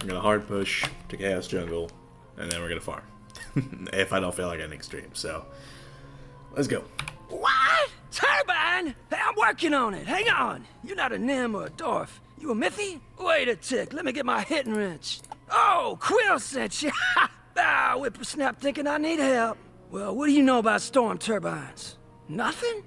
I'm gonna hard push to Chaos Jungle, and then we're gonna farm. If I don't feel like ending stream, so let's go. What? Turbine? Hey, I'm working on it. Hang on. You're not a Nim or a Dwarf. You a Mithy? Wait a tick. Let me get my hitting wrench. Oh, Quill sent you. Ah, whippersnap thinking I need help. Well, what do you know about storm turbines? Nothing?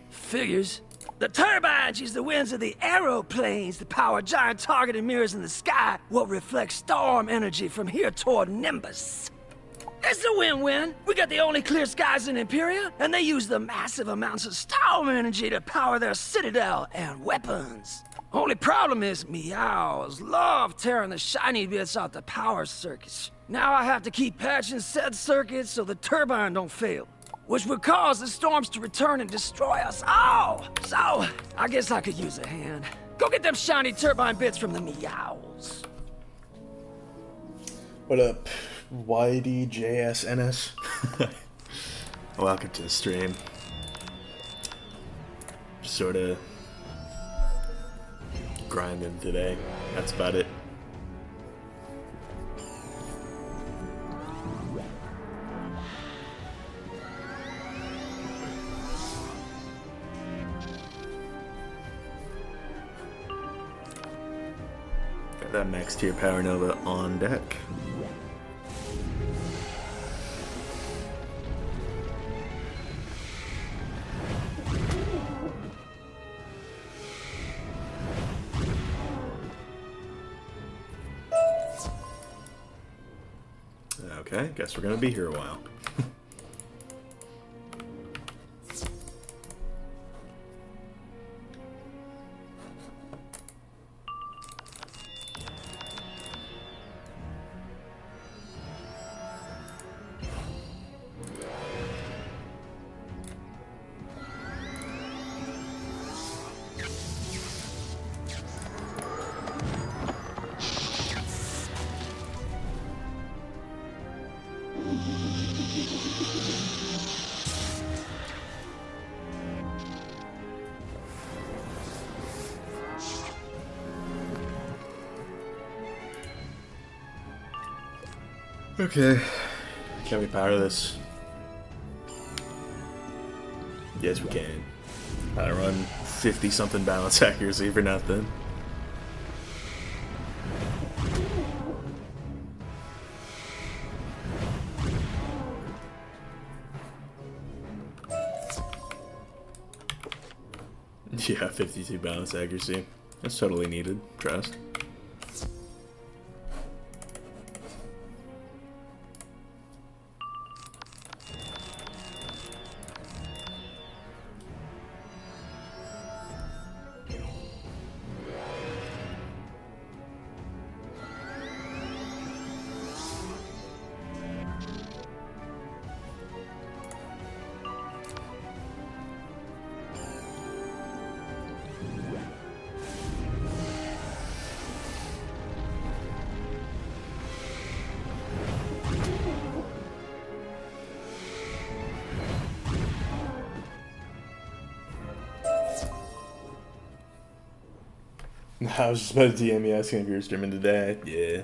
Figures. The turbines use the winds of the aeroplanes to power giant targeted mirrors in the sky, what reflects storm energy from here toward Nimbus. It's a win-win. We got the only clear skies in Imperia, and they use the massive amounts of storm energy to power their citadel and weapons. Only problem is meows love tearing the shiny bits out the power circuits. Now I have to keep patching said circuits so the turbine don't fail, which would cause the storms to return and destroy us all. So, I guess I could use a hand. Go get them shiny turbine bits from the meows. What up, YDJSNS? Welcome to the stream. Just sort of grinding today. That's about it. Got that max tier Power Nova on deck. Okay, guess we're gonna be here a while. Okay, can we power this? Yes, we can. I run 50-something balance accuracy for nothing. Yeah, 52 balance accuracy. That's totally needed. Trust. I was just about to DM you asking if you were streaming today. Yeah.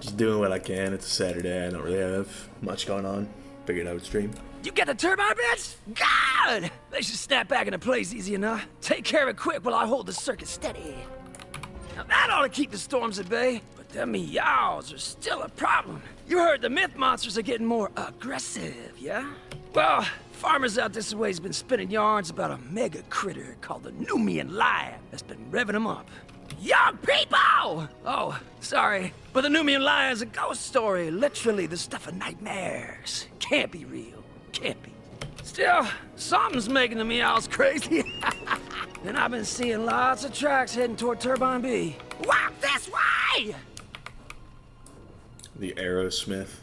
Just doing what I can. It's a Saturday. I don't really have much going on. Figured I would stream. You get the turbine bits? God! They should snap back into place easy enough. Take care of it quick while I hold the circuit steady. Now that ought to keep the storms at bay. But them meows are still a problem. You heard the myth monsters are getting more aggressive, yeah? Well, farmers out this way's been spinning yarns about a mega critter called the Numian lion that's been revving them up. Young people! Oh, sorry, but the Numian lion's a ghost story, literally the stuff of nightmares. Can't be real, can't be. Still, something's making the meows crazy. And I've been seeing lots of tracks heading toward Turbine B. Walk this way! The Aerosmith,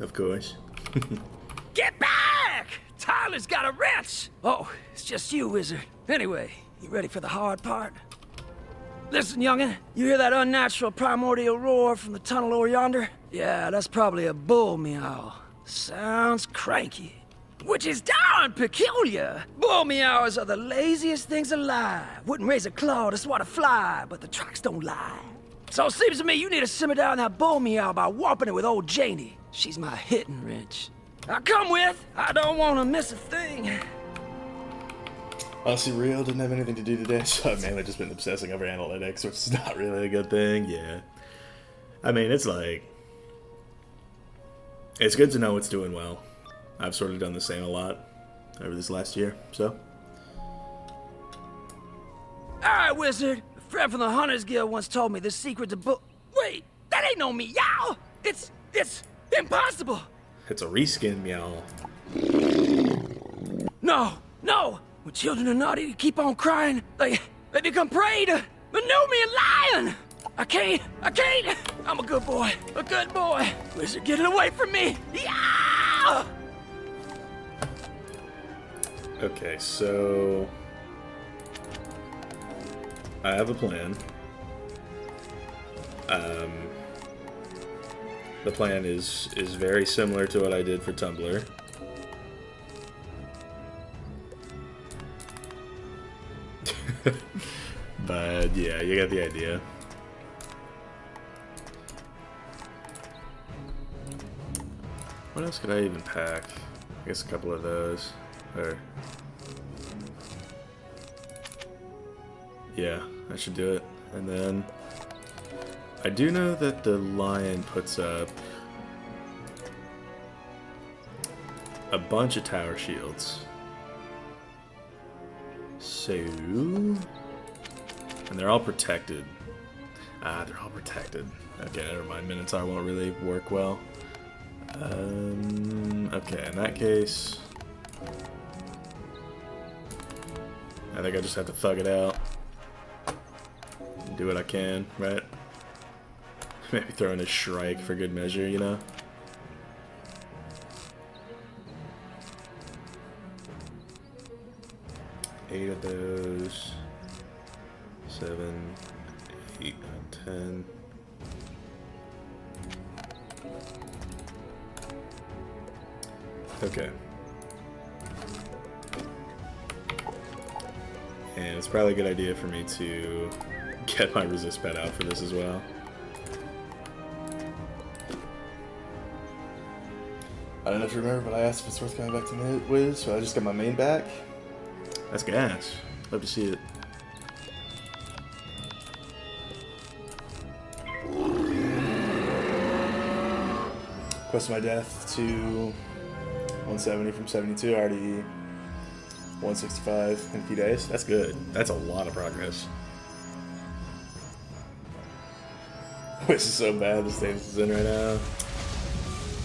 of course. Get back! Tyler's got a wrench! Oh, it's just you, wizard. Anyway, you ready for the hard part? Listen, youngin', you hear that unnatural primordial roar from the tunnel over yonder? Yeah, that's probably a bull meow. Sounds cranky. Which is darn peculiar. Bull meows are the laziest things alive. Wouldn't raise a claw to swat a fly, but the tracks don't lie. So it seems to me you need to simmer down that bull meow by warping it with old Janie. She's my hitting wrench. Now come with. I don't want to miss a thing. Honestly, Rio didn't have anything to do today, so I've mainly just been obsessing over analytics, which is not really a good thing, yeah. I mean, it's like... It's good to know it's doing well. I've sort of done the same a lot over this last year, so... Alright, wizard. A friend from the Hunters Guild once told me the secret to Wait, that ain't no meow! It's impossible! It's a reskin meow. No! When children are naughty, they keep on crying. They become prey to the Numian lion! I can't! I'm a good boy! Wizard, get it away from me! Yeah! Okay, so... I have a plan. The plan is very similar to what I did for Tumblr. But yeah, you get the idea. What else could I even pack? I guess a couple of those. Or yeah, I should do it. And then I do know that the lion puts up a bunch of tower shields. So, and they're all protected. Ah, they're all protected. Okay, never mind. Minotaur won't really work well. Okay, in that case, I think I just have to thug it out. Do what I can, right? Maybe throw in a Shrike for good measure, you know? Eight of those. 7, 8, 10. Okay. And it's probably a good idea for me to get my resist pet out for this as well. I don't know if you remember, but I asked if it's worth coming back to Wiz, so I just got my main back. That's gas. Love to see it. Quest my death to 170 from 72, already 165 in a few days. That's good. That's a lot of progress. Which is so bad, the state this is in right now.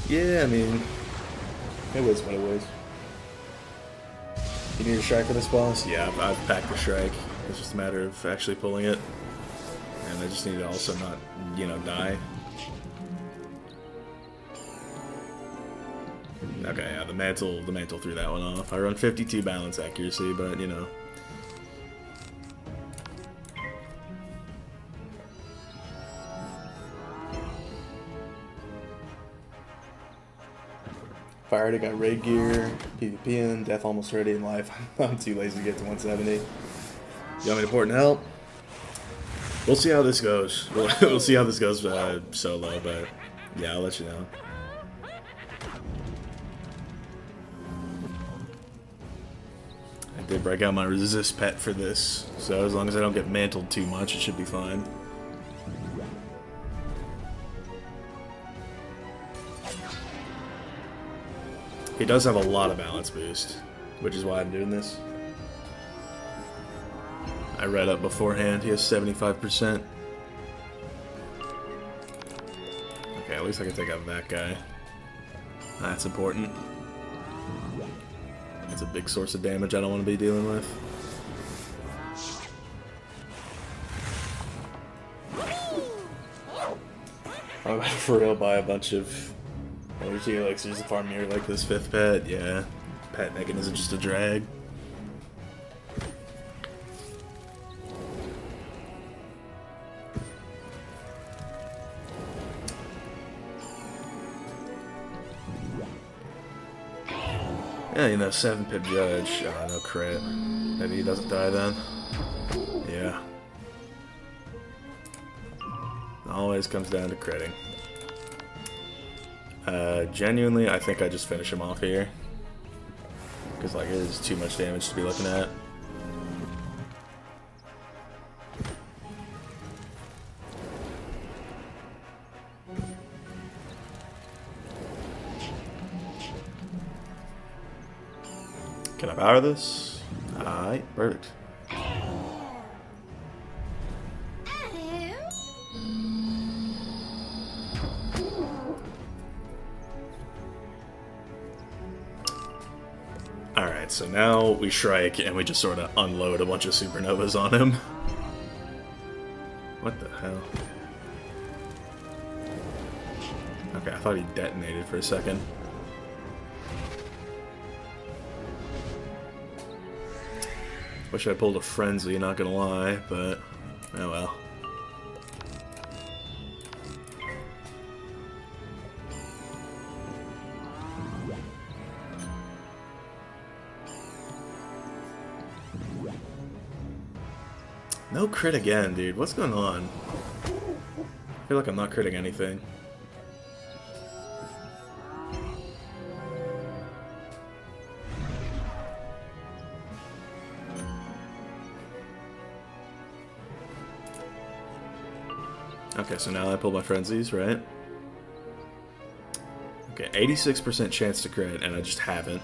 Yeah, I mean, it was what it was. You need a Shrike for this boss? Yeah, I've packed the Shrike. It's just a matter of actually pulling it. And I just need to also not, you know, die. Okay, yeah, the mantle threw that one off. I run 52 balance accuracy, but you know. If I already got raid gear, PvP in, death almost ready in life, I'm too lazy to get to 170. You want me to port and help? We'll see how this goes. We'll see how this goes solo, but yeah, I'll let you know. I did break out my resist pet for this, so as long as I don't get mantled too much, it should be fine. He does have a lot of balance boost, which is why I'm doing this. I read up beforehand, he has 75%. Okay, at least I can take out that guy. That's important. That's a big source of damage I don't want to be dealing with. I'm about to for real buy a bunch of energy elixirs to farm near like this 5th pet. Yeah, pet Megan isn't just a drag. Yeah, you know, 7-pip judge. Oh, no crit. Maybe he doesn't die then. Yeah. always comes down to critting. Genuinely, I think I just finish him off here. Because, like, it is too much damage to be looking at. Can I power this? Alright, perfect. Alright, so now we strike and we just sort of unload a bunch of supernovas on him. What the hell? Okay, I thought he detonated for a second. Wish I pulled a frenzy, not gonna lie, but oh well. No crit again, dude. What's going on? I feel like I'm not critting anything. Okay, so now I pull my frenzies, right? Okay, 86% chance to crit, and I just haven't.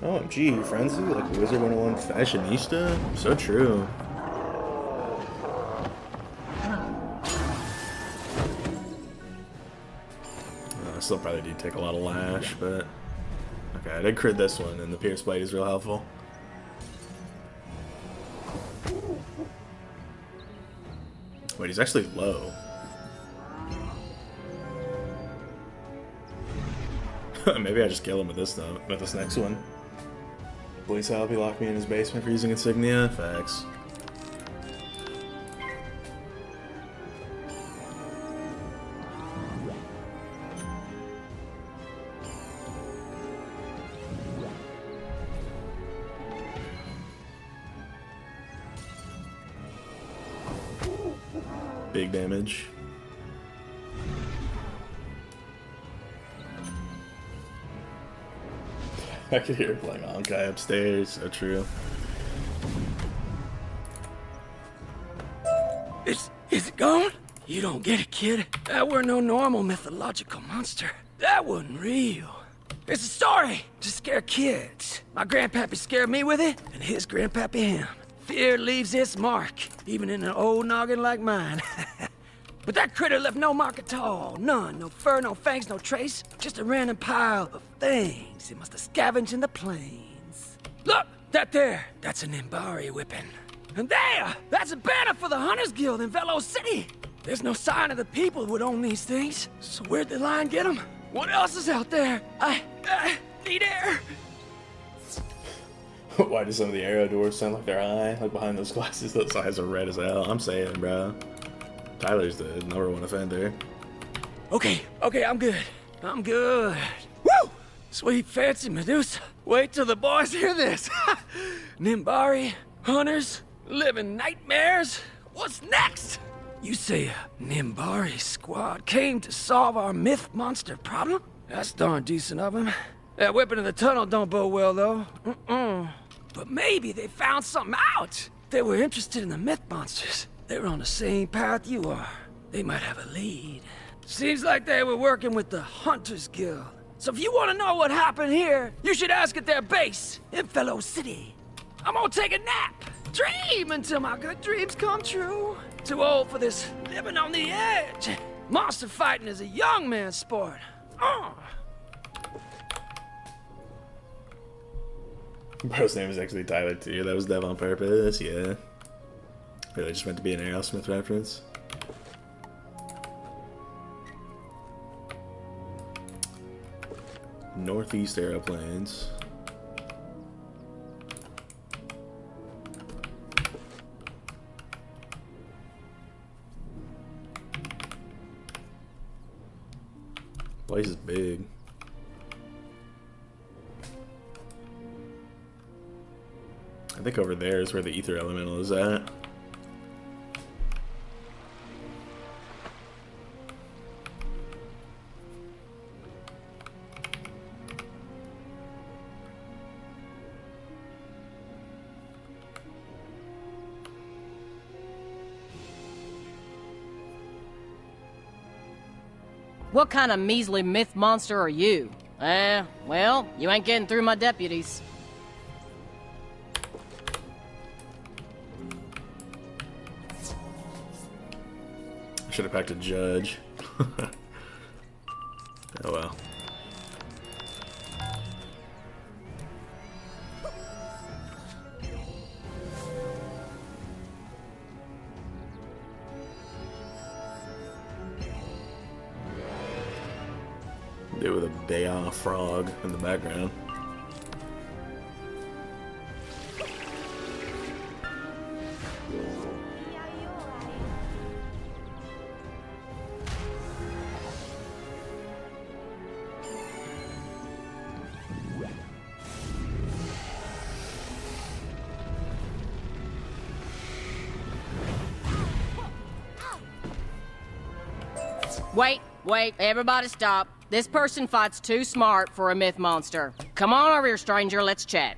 OMG, frenzy? Like Wizard 101 fashionista? So true. I still probably do take a lot of lash, but... Okay, I did crit this one, and the Pierce Blade is real helpful. Wait, he's actually low. Maybe I just kill him with this though, with this next one. Please help, he locked me in his basement for using insignia. Facts. Big damage. I could hear her playing Honkai upstairs, so true. Is it gone? You don't get it, kid. That were no normal mythological monster. That wasn't real. It's a story to scare kids. My grandpappy scared me with it, and his grandpappy him. Fear leaves its mark, even in an old noggin like mine. But that critter left no mark at all. None. No fur, no fangs, no trace. Just a random pile of things it must have scavenged in the plains. Look! That there! That's an Imbari whipping. And there! That's a banner for the Hunters Guild in Velo City! There's no sign of the people who would own these things. So where'd the lion get them? What else is out there? I need air! Why do some of the arrow doors sound like they're high? Like behind those glasses, those eyes are red as hell. I'm saying, bro. Tyler's the #1 offender. Okay, I'm good. I'm good. Woo! Sweet fancy Medusa. Wait till the boys hear this. Nimbari, hunters, living nightmares. What's next? You say a Nimbari squad came to solve our myth monster problem? That's darn decent of them. That whipping in the tunnel don't bode well, though. But maybe they found something out. They were interested in the myth monsters. They were on the same path you are. They might have a lead. Seems like they were working with the Hunters Guild. So if you want to know what happened here, you should ask at their base in Velo City. I'm gonna take a nap. Dream until my good dreams come true. Too old for this living on the edge. Monster fighting is a young man's sport. Bro's name is actually Tyler too. That was Dev on purpose, yeah. Really just meant to be an Aerosmith reference. Northeast aeroplanes. Place is big. think over there is where the ether elemental is at. What kind of measly myth monster are you? Well, you ain't getting through my deputies. I should have packed a judge. Oh well. Do with a Baya frog in the background. Wait, everybody stop. This person fights too smart for a myth monster. Come on over here, stranger, let's chat.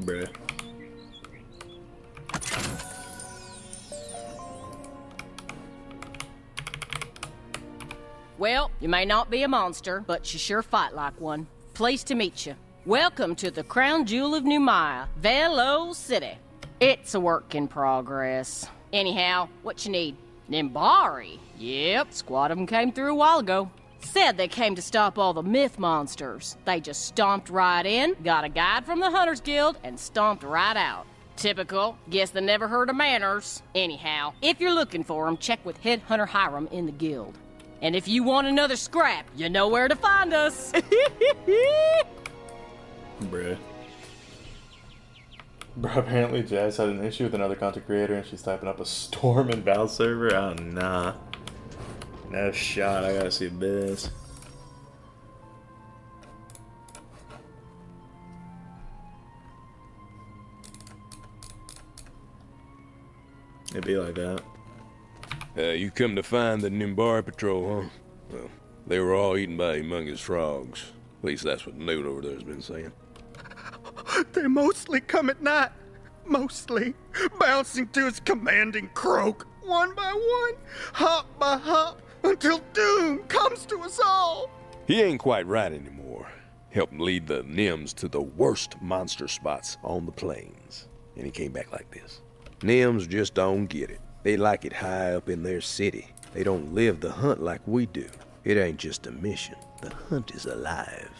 Bruh. Well, you may not be a monster, but you sure fight like one. Pleased to meet you. Welcome to the crown jewel of Numaya, Velo City. It's a work in progress. Anyhow, what you need? Nimbari? Yep, squad of them came through a while ago. Said they came to stop all the myth monsters. They just stomped right in, got a guide from the Hunters Guild, and stomped right out. Typical. Guess they never heard of manners. Anyhow, if you're looking for them, check with Head Hunter Hiram in the guild. And if you want another scrap, you know where to find us. Bruh. Bro, apparently Jazz had an issue with another content creator and she's typing up a storm in Val server. Oh, nah. No shot, I gotta see this. It'd be like that. You come to find the Nimbari patrol, huh? Well, they were all eaten by humongous frogs. At least that's what Newt over there's been saying. They mostly come at night. Mostly. Bouncing to his commanding croak, one by one, hop by hop, until doom comes to us all. He ain't quite right anymore. Helped lead the Nims to the worst monster spots on the plains. And he came back like this. Nims just don't get it. They like it high up in their city. They don't live the hunt like we do. It ain't just a mission. The hunt is alive.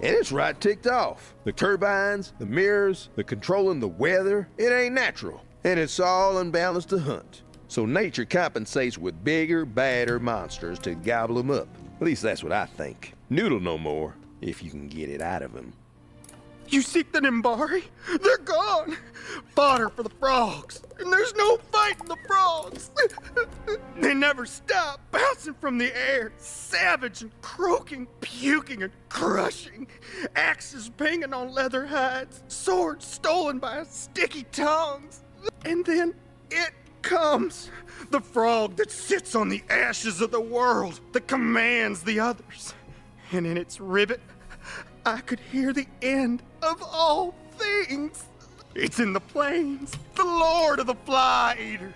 And it's right ticked off. The turbines, the mirrors, the controlling the weather, it ain't natural. And it's all unbalanced to hunt. So nature compensates with bigger, badder monsters to gobble them up. At least that's what I think. Noodle no more, if you can get it out of him. You seek the Nimbari? They're gone. Fodder for the frogs. And there's no fighting the frogs. They never stop, bouncing from the air, savage and croaking, puking and crushing. Axes banging on leather hides, swords stolen by sticky tongues. And then it comes. The frog that sits on the ashes of the world, that commands the others. And in its ribbit, I could hear the end of all things. It's in the plains, the lord of the fly eaters.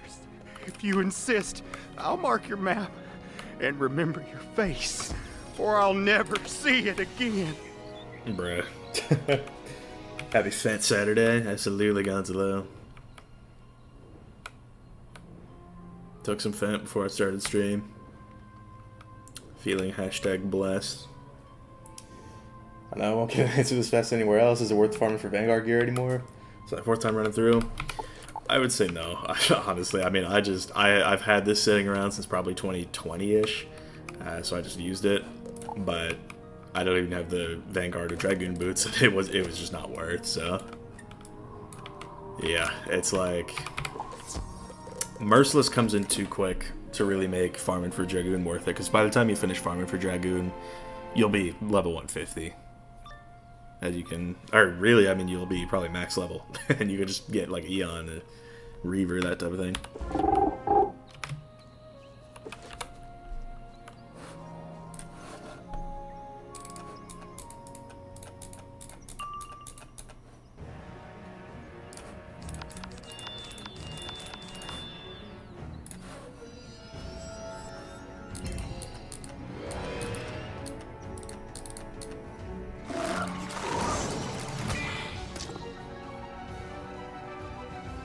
If you insist, I'll mark your map and remember your face, or I'll never see it again. Bruh. Happy Fat Saturday. Absolutely, Gonzalo. Took some Fent before I started stream. Feeling #blessed. I know I won't get an answer this fast anywhere else. Is it worth farming for Vanguard gear anymore? It's my 4th time running through. I would say no. Honestly, I mean, I've had this sitting around since probably 2020-ish, so I just used it. But I don't even have the Vanguard or Dragoon boots. It was just not worth. So yeah, it's like Merciless comes in too quick to really make farming for Dragoon worth it. Because by the time you finish farming for Dragoon, you'll be level 150. as you can, or really, I mean, you'll be probably max level, and you can just get like Eon, Reaver, that type of thing.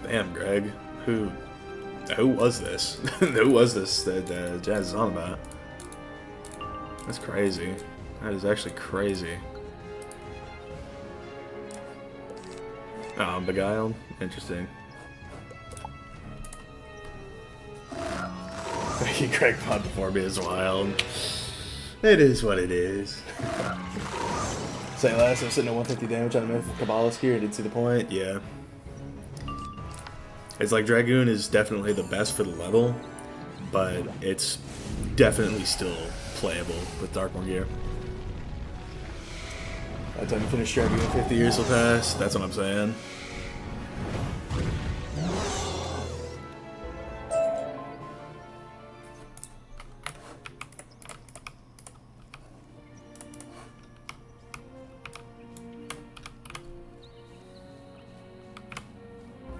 Damn, Greg. Who was this? Who was this that Jazz is on about? That's crazy. That is actually crazy. Oh, I'm beguiled? Interesting. Greg Pond before me is wild. It is what it is. St. Last, I'm sitting at 150 damage on a Myth Kabbalist here. I didn't see the point. Yeah. It's like Dragoon is definitely the best for the level, but it's definitely still playable with Darkmoor gear. By the time you finish Dragoon, 50 years will pass. That's what I'm saying.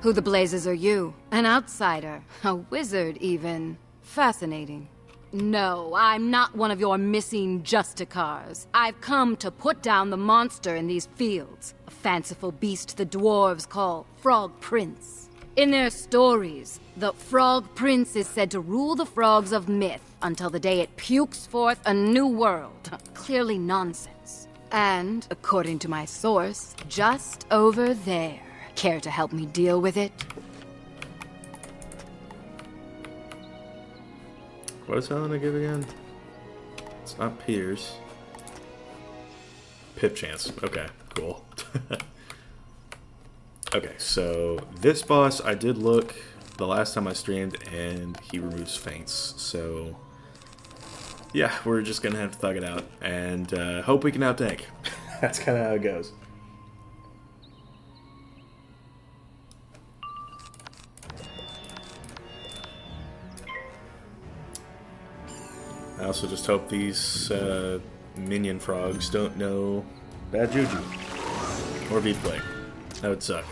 Who the blazes are you? An outsider? A wizard, even? Fascinating. No, I'm not one of your missing Justicars. I've come to put down the monster in these fields. A fanciful beast the dwarves call Frog Prince. In their stories, the Frog Prince is said to rule the frogs of myth until the day it pukes forth a new world. Clearly nonsense. And, according to my source, just over there. Care to help me deal with it? What is Helena give again? It's not Peters. Pip chance. Okay, cool. Okay, so this boss, I did look the last time I streamed, and he removes feints. So, yeah, we're just gonna have to thug it out, and hope we can out-tank. That's kind of how it goes. I also just hope these minion frogs don't know bad juju or beat plague. That would suck.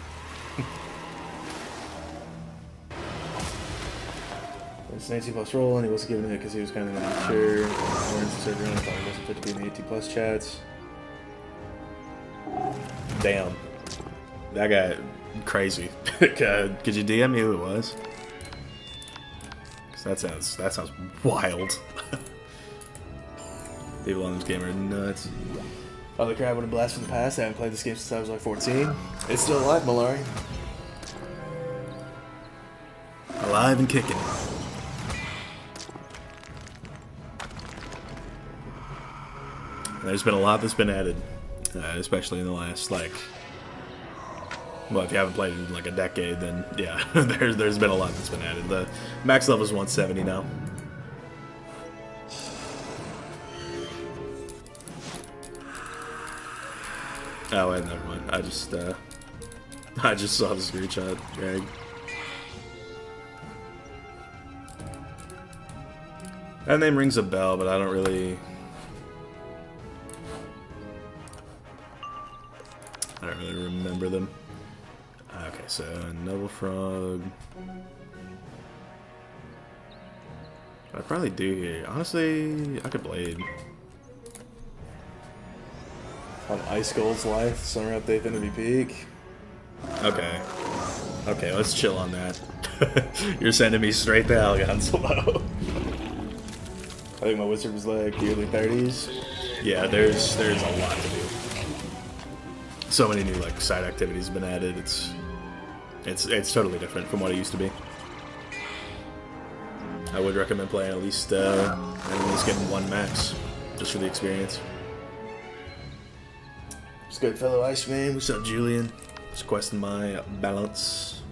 It's an 18 plus roll, and he wasn't giving it because he was kind of immature. Orange server, I thought he wasn't fit to be in the 18 plus chats. Damn, that guy crazy. Could you DM me who it was? That sounds wild. People on this game are nuts. Oh, the crab would have blast from the past. I haven't played this game since I was like 14. It's still alive, Malari. Alive and kicking. There's been a lot that's been added, especially in the last, like, well, if you haven't played it in like a decade, then yeah, there's been a lot that's been added. The max level is 170 now. Oh wait, never mind. I just saw the screenshot, Greg. That name rings a bell, but I don't really remember them. Okay, so Noble Frog. What I'd probably do here, honestly, I could Blade. On Ice Gold's Life, Summer Update, Infinity Peak. Okay. Okay, let's chill on that. You're sending me straight to Algon Slow. I think my wizard was like the early 30s. Yeah, there's a lot to do. So many new like side activities have been added. It's totally different from what it used to be. I would recommend playing at least getting one max just for the experience. What's good, fellow Iceman? What's up, Julian? Just questing my balance.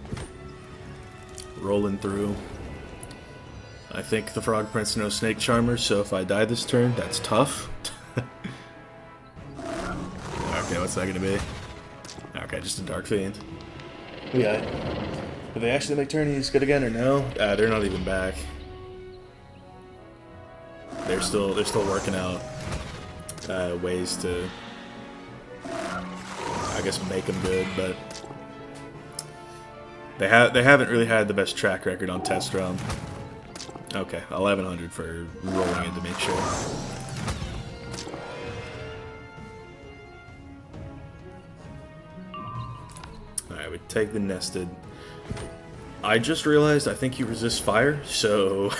Rolling through. I think the Frog Prince knows Snake Charmer, so if I die this turn, that's tough. Okay, what's that gonna be? Okay, just a Dark Fiend. Yeah. Did they actually make tourneys good again or no? They're not even back. They're still working out ways to, I guess, make them good, but they haven't really had the best track record on test run. Okay, 1100 for rolling in to make sure. Alright, we take the nested. I just realized I think you resist fire, so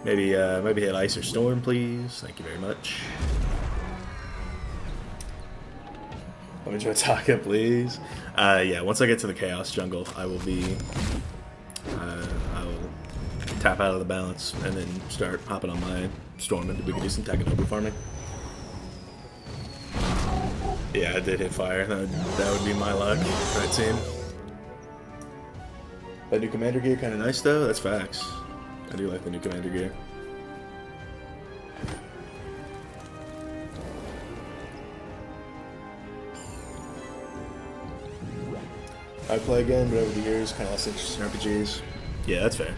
maybe hit ice or storm, please. Thank you very much. Let me try Taka, please. Yeah, once I get to the Chaos Jungle, I will tap out of the balance and then start hopping on my storm into do some Takanobu farming. Yeah, I did hit fire. That would be my luck, right, team? That new commander gear kind of nice though. That's facts. I do like the new commander gear. I play again, but over the years, kind of lost interest in RPGs. Yeah, that's fair.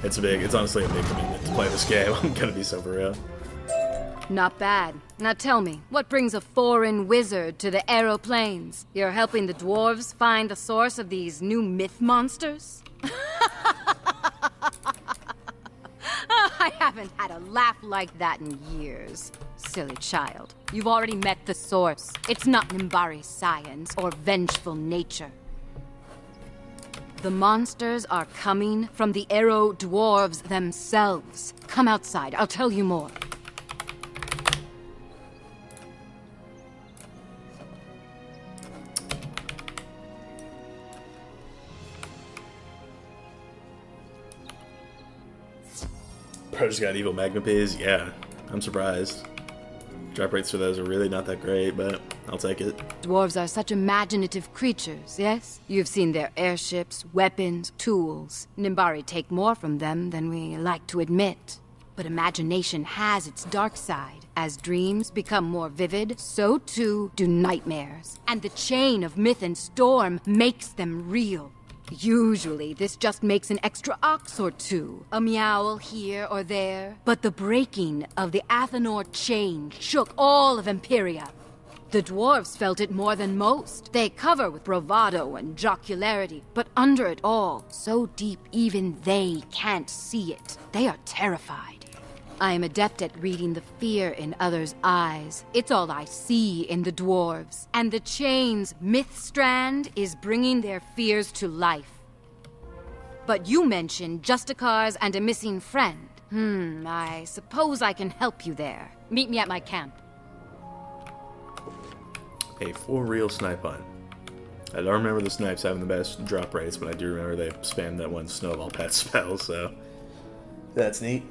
It's honestly a big commitment to play this game. I'm gonna be so for real. Not bad. Now tell me, what brings a foreign wizard to the Arrow Plains? You're helping the dwarves find the source of these new myth monsters? I haven't had a laugh like that in years. Silly child. You've already met the source. It's not Nimbari's science or vengeful nature. The monsters are coming from the Arrow dwarves themselves. Come outside, I'll tell you more. Bro just got evil magma piz. Yeah, I'm surprised. Drop rates for those are really not that great, but I'll take it. Dwarves are such imaginative creatures, yes? You've seen their airships, weapons, tools. Nimbari take more from them than we like to admit. But imagination has its dark side. As dreams become more vivid, so too do nightmares. And the chain of myth and storm makes them real. Usually, this just makes an extra ox or two, a meowl here or there. But the breaking of the Athenor chain shook all of Imperia. The dwarves felt it more than most. They cover with bravado and jocularity, but under it all, so deep even they can't see it. They are terrified. I am adept at reading the fear in others' eyes. It's all I see in the dwarves. And the chain's myth strand is bringing their fears to life. But you mentioned Justicars and a missing friend. I suppose I can help you there. Meet me at my camp. A for real snipe hunt. I don't remember the snipes having the best drop rates, but I do remember they spammed that one snowball pet spell, so that's neat.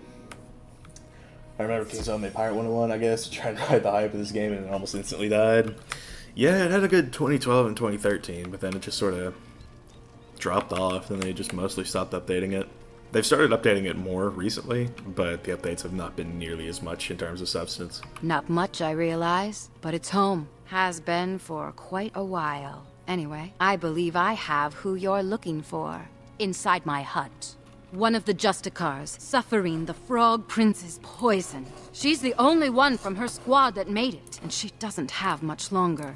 I remember King's made Pirate 101, I guess, trying to ride the hype of this game, and it almost instantly died. Yeah, it had a good 2012 and 2013, but then it just sort of dropped off, and they just mostly stopped updating it. They've started updating it more recently, but the updates have not been nearly as much in terms of substance. Not much, I realize, but it's home. Has been for quite a while. Anyway, I believe I have who you're looking for. Inside my hut. One of the Justicars, suffering the Frog Prince's poison. She's the only one from her squad that made it, and she doesn't have much longer.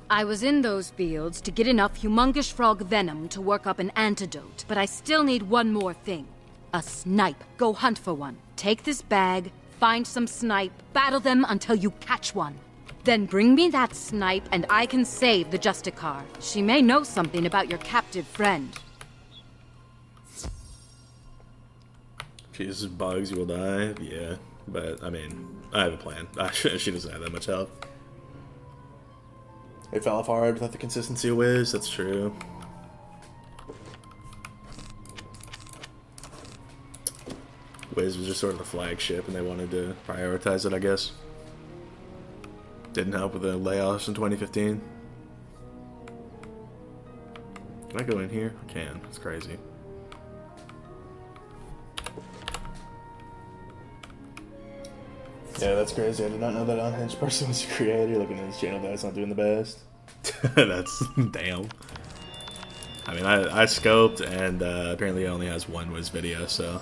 I was in those fields to get enough humongous frog venom to work up an antidote, but I still need one more thing. A snipe. Go hunt for one. Take this bag, find some snipe, battle them until you catch one. Then bring me that snipe and I can save the Justicar. She may know something about your captive friend. She uses bugs, you will die. Yeah, but I mean, I have a plan. She doesn't have that much health. It fell off hard without the consistency of Wiz, that's true. Wiz was just sort of the flagship and they wanted to prioritize it, I guess. Didn't help with the layoffs in 2015. Can I go in here? I can. It's crazy. Yeah, that's crazy. I did not know that Unhinged person was a creator. Looking at his channel, that's not doing the best. That's damn. I mean, I scoped, and apparently he only has one Wiz video, so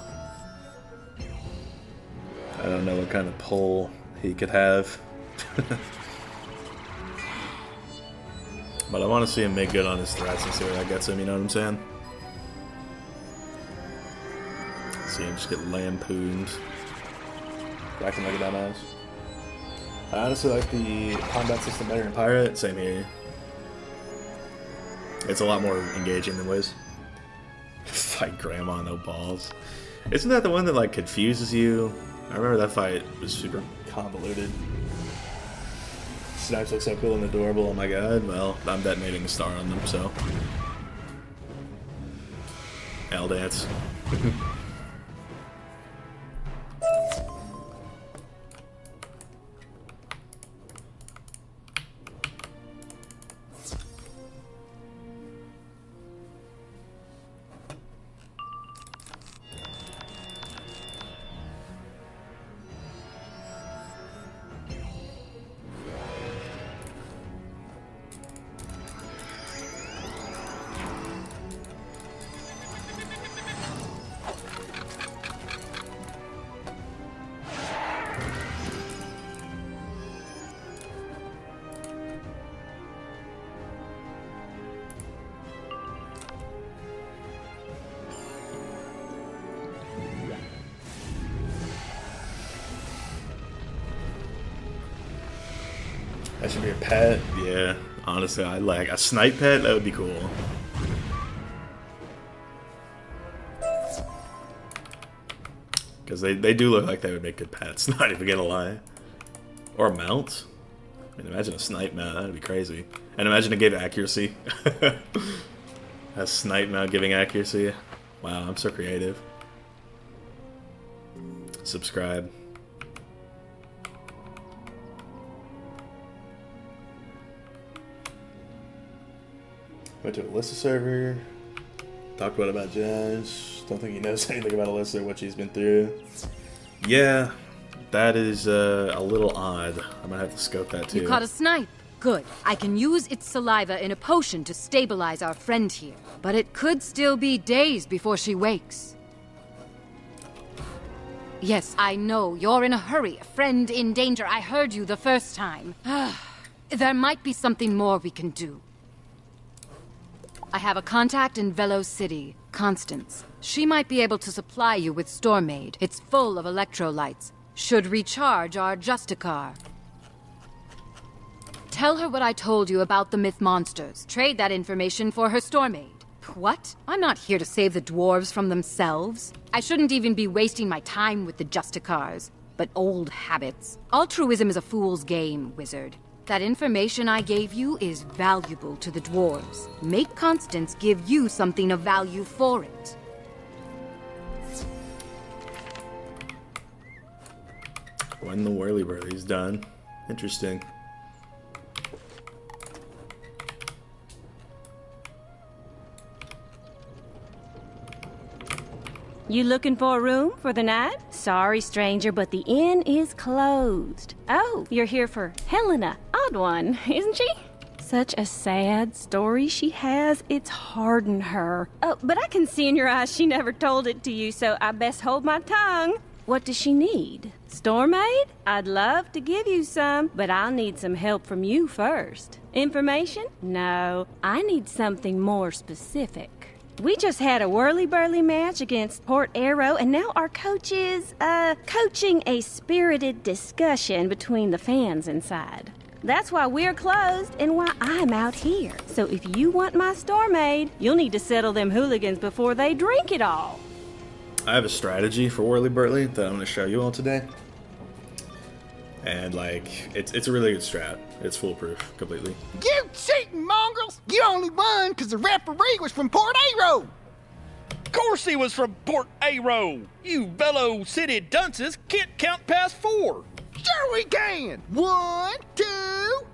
I don't know what kind of pull he could have. But I want to see him make good on his threats and see where that gets him, you know what I'm saying? See him just get lampooned. Acting like a dumbass. I honestly like the combat system better in Pirate. Same here. It's a lot more engaging than Wiz. Fight Grandma, no balls. Isn't that the one that like confuses you? I remember that fight was super convoluted. Snipes look so cool and adorable. Oh my god. Well, I'm detonating a star on them, so. L dance. That should be a pet. Yeah, honestly, I like a snipe pet. That would be cool. Because they do look like they would make good pets. Not even gonna lie. Or a mount. I mean, imagine a snipe mount. That'd be crazy. And imagine it gave accuracy. A snipe mount giving accuracy. Wow, I'm so creative. Subscribe. Went to Alyssa server. Talked about Jazz. Don't think he knows anything about Alyssa or what she's been through. Yeah, that is a little odd. I might have to scope that too. You caught a snipe. Good. I can use its saliva in a potion to stabilize our friend here. But it could still be days before she wakes. Yes, I know. You're in a hurry. A friend in danger. I heard you the first time. There might be something more we can do. I have a contact in Velo City, Constance. She might be able to supply you with Stormaid. It's full of electrolytes. Should recharge our Justicar. Tell her what I told you about the myth monsters. Trade that information for her Stormaid. What? I'm not here to save the dwarves from themselves. I shouldn't even be wasting my time with the Justicars. But old habits. Altruism is a fool's game, wizard. That information I gave you is valuable to the dwarves. Make Constance give you something of value for it. When the Whirly Burly's done. Interesting. You looking for a room for the night? Sorry, stranger, but the inn is closed. Oh, you're here for Helena. Odd one, isn't she? Such a sad story she has. It's hardened her. Oh, but I can see in your eyes she never told it to you, so I best hold my tongue. What does she need? Stormaid? I'd love to give you some, but I'll need some help from you first. Information? No, I need something more specific. We just had a Whirly Burly match against Port Arrow, and now our coach is, coaching a spirited discussion between the fans inside. That's why we're closed and why I'm out here. So if you want my Stormaid, you'll need to settle them hooligans before they drink it all. I have a strategy for Whirly Burly that I'm going to show you all today. And, like, it's a really good strat. It's foolproof, completely. You cheating mongrels! You only won because the referee was from Port Arrow! Of course he was from Port Arrow! You Velo City dunces can't count past 4! Sure we can! 1, 2,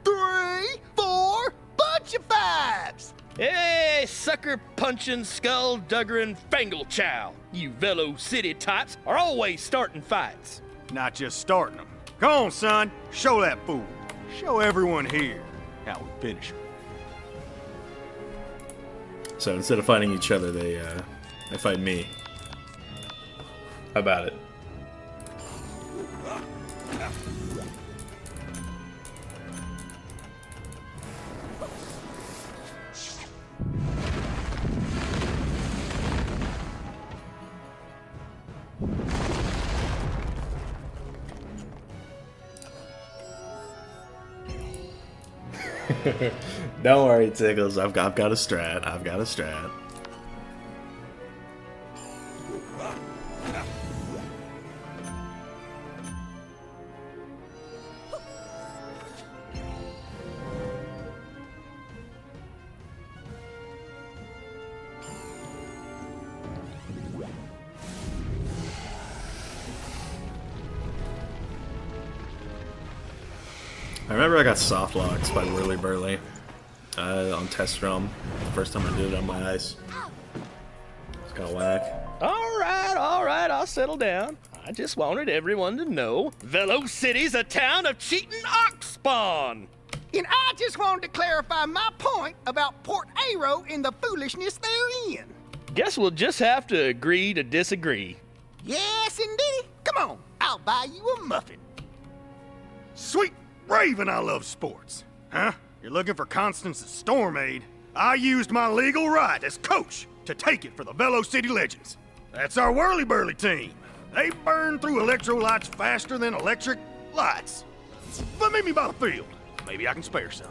3, 4, bunch of 5s! Hey, sucker punching, skull duggerin' fangle chow! You Velo City types are always starting fights. Not just starting them. Come on, son. Show that fool. Show everyone here how we finish him. So instead of fighting each other, they fight me. How about it? Don't worry, Tickles. I've got a strat. I've got a strat. I remember I got soft locks by Whirly Burly on test drum. The first time I did it on my ice. It's kind of whack. All right, I'll settle down. I just wanted everyone to know Velo City's a town of cheating ox spawn. And I just wanted to clarify my point about Port Aero and the foolishness therein. Guess we'll just have to agree to disagree. Yes, indeed. Come on, I'll buy you a muffin. Sweet Raven, I love sports. Huh? You're looking for Constance's Stormaid? I used my legal right as coach to take it for the Velo City Legends. That's our Whirly Burly team. They burn through electrolytes faster than electric lights. But meet me by the field. Maybe I can spare some.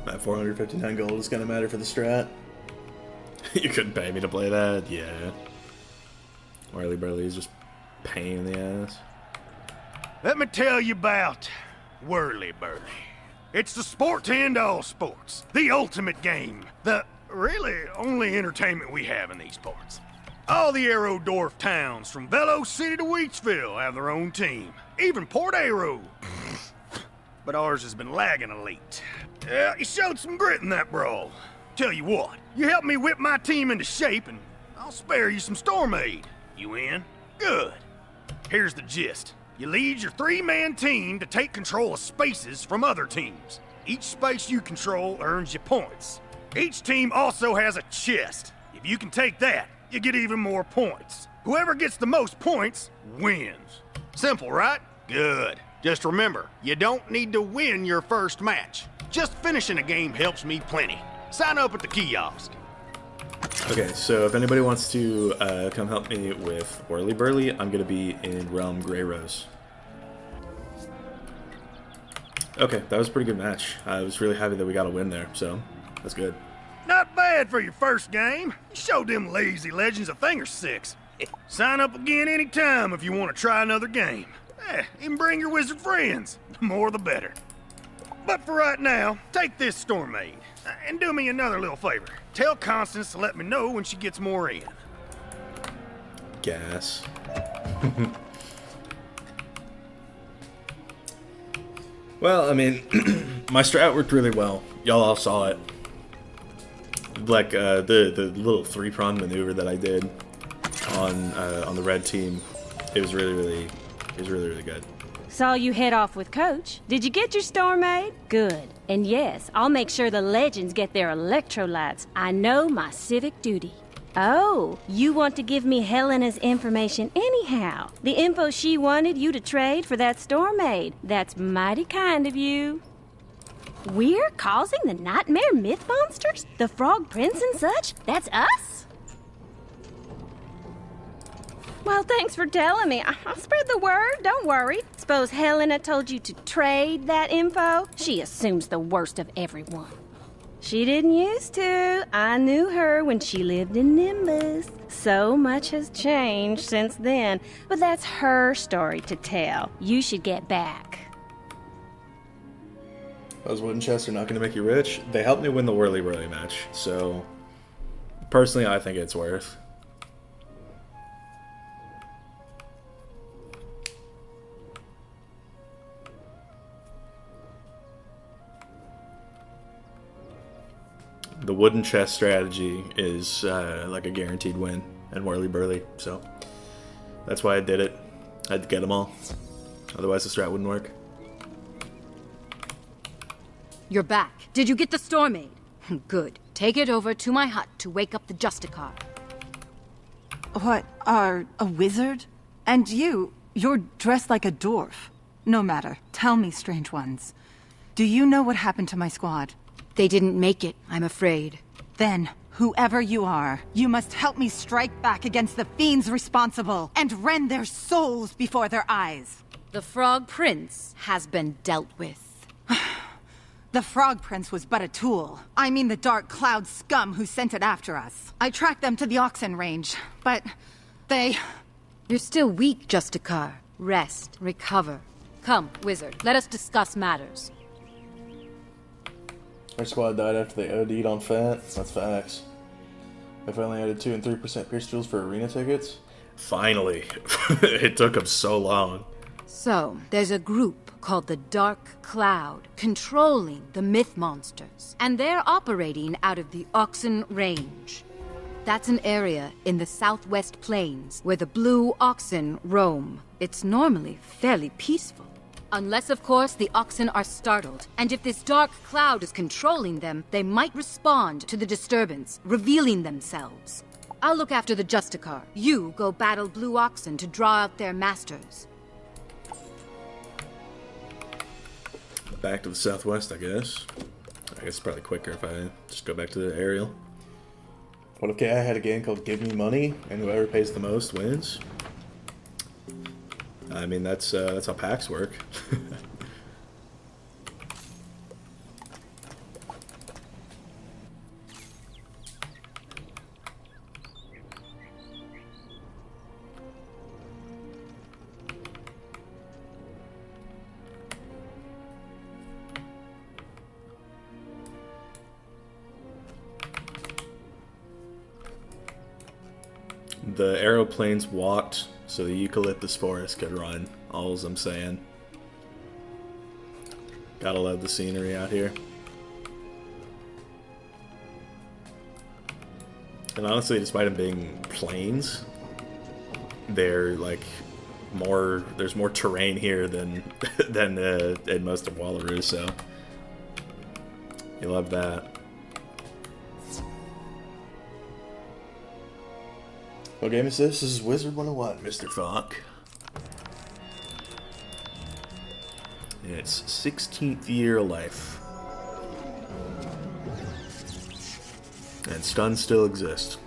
That 459 gold is gonna matter for the strat. You couldn't pay me to play that? Yeah. Whirly Burly is just pain in the ass. Let me tell you about Whirly Burly. It's the sport to end all sports. The ultimate game. The really only entertainment we have in these parts. All the Aerodorf towns from Velo City to Wheatsville have their own team. Even Port Aero. But ours has been lagging a late. You showed some grit in that brawl. Tell you what, you helped me whip my team into shape and I'll spare you some Stormaid. You in? Good. Here's the gist. You lead your 3-man team to take control of spaces from other teams. Each space you control earns you points. Each team also has a chest. If you can take that, you get even more points. Whoever gets the most points wins. Simple, right? Good. Just remember, you don't need to win your first match. Just finishing a game helps me plenty. Sign up at the kiosk. Okay, so if anybody wants to come help me with Whirly Burly, I'm going to be in Realm Grey Rose. Okay, that was a pretty good match. I was really happy that we got a win there, so that's good. Not bad for your first game. You showed them lazy legends a thing or six. Sign up again anytime if you want to try another game. Even bring your wizard friends. The more the better. But for right now, take this Stormaid. And do me another little favor. Tell Constance to let me know when she gets more in. Gas. Well, I mean, my strat worked really well. Y'all all saw it. Like the little 3-prong maneuver that I did on the red team, it was really good. Saw you head off with Coach. Did you get your Stormaid? Good. And yes, I'll make sure the legends get their electrolytes. I know my civic duty. Oh, you want to give me Helena's information anyhow. The info she wanted you to trade for that Stormaid. That's mighty kind of you. We're causing the nightmare myth monsters? The Frog Prince and such? That's us? Well, thanks for telling me. I'll spread the word, don't worry. Suppose Helena told you to trade that info? She assumes the worst of everyone. She didn't used to. I knew her when she lived in Nimbus. So much has changed since then, but that's her story to tell. You should get back. Those wooden chests are not going to make you rich. They helped me win the Whirly Burly match, so personally I think it's worth. The wooden chest strategy is like a guaranteed win and Whirly Burly, so that's why I did it. I had to get them all. Otherwise the strat wouldn't work. You're back. Did you get the store made? Good. Take it over to my hut to wake up the Justicar. What, are a wizard? And you're dressed like a dwarf. No matter. Tell me, strange ones. Do you know what happened to my squad? They didn't make it, I'm afraid. Then, whoever you are, you must help me strike back against the fiends responsible and rend their souls before their eyes. The Frog Prince has been dealt with. The Frog Prince was but a tool. I mean the dark cloud scum who sent it after us. I tracked them to the oxen range, but they... You're still weak, Justicar. Rest, recover. Come, wizard, let us discuss matters. Our squad died after they OD'd on fat. That's facts. I finally added 2 and 3% pierce jewels for arena tickets. Finally. It took them so long. So, there's a group called the Dark Cloud, controlling the myth monsters. And they're operating out of the Oxen Range. That's an area in the southwest plains where the blue oxen roam. It's normally fairly peaceful. Unless, of course, the oxen are startled. And if this dark cloud is controlling them, they might respond to the disturbance, revealing themselves. I'll look after the Justicar. You go battle blue oxen to draw out their masters. Back to the southwest, I guess. I guess it's probably quicker if I just go back to the aerial. What if I had a game called Give Me Money, and whoever pays the most wins? I mean, that's how packs work. The aeroplanes walked so the eucalyptus forest could run. All's I'm saying. Gotta love the scenery out here. And honestly, despite them being plains, they're like more. There's more terrain here than in most of Wallaroo, so you love that. What game is this? This is Wizard 101, Mr. Funk. It's 16th year of life. And stuns still exist.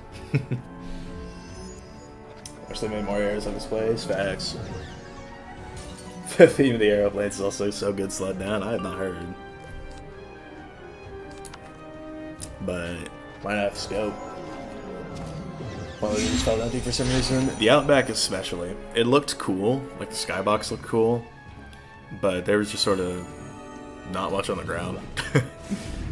Wish they made more areas like this place. Facts. The theme of the aeroplanes is also so good slowed down. I have not heard. But might have to scope. Well, it just felt empty for some reason. The Outback especially. It looked cool. Like the skybox looked cool. But there was just sort of not much on the ground.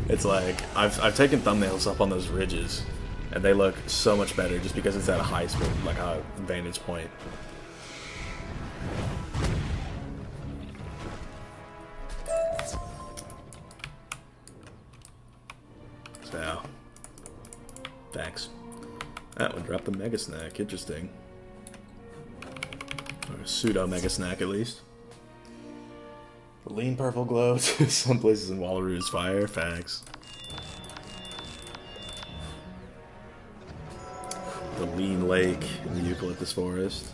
It's like, I've taken thumbnails up on those ridges. And they look so much better just because it's at a high speed, like a vantage point. So, thanks. That one dropped the Mega Snack. Interesting. Or a pseudo Mega Snack, at least. The lean purple glow. Some places in Wallaroo is fire. Facts. The lean lake in the eucalyptus forest.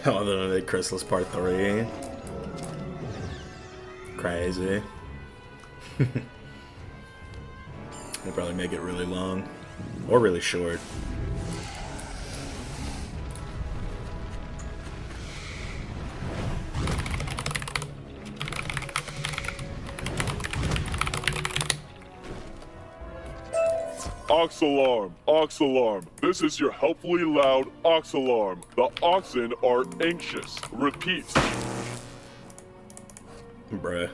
Oh, then they Chrysalis Part 3. Crazy. They'll probably make it really long. Or really short. Ox alarm, ox alarm. This is your helpfully loud ox alarm. The oxen are anxious. Repeat. Bruh.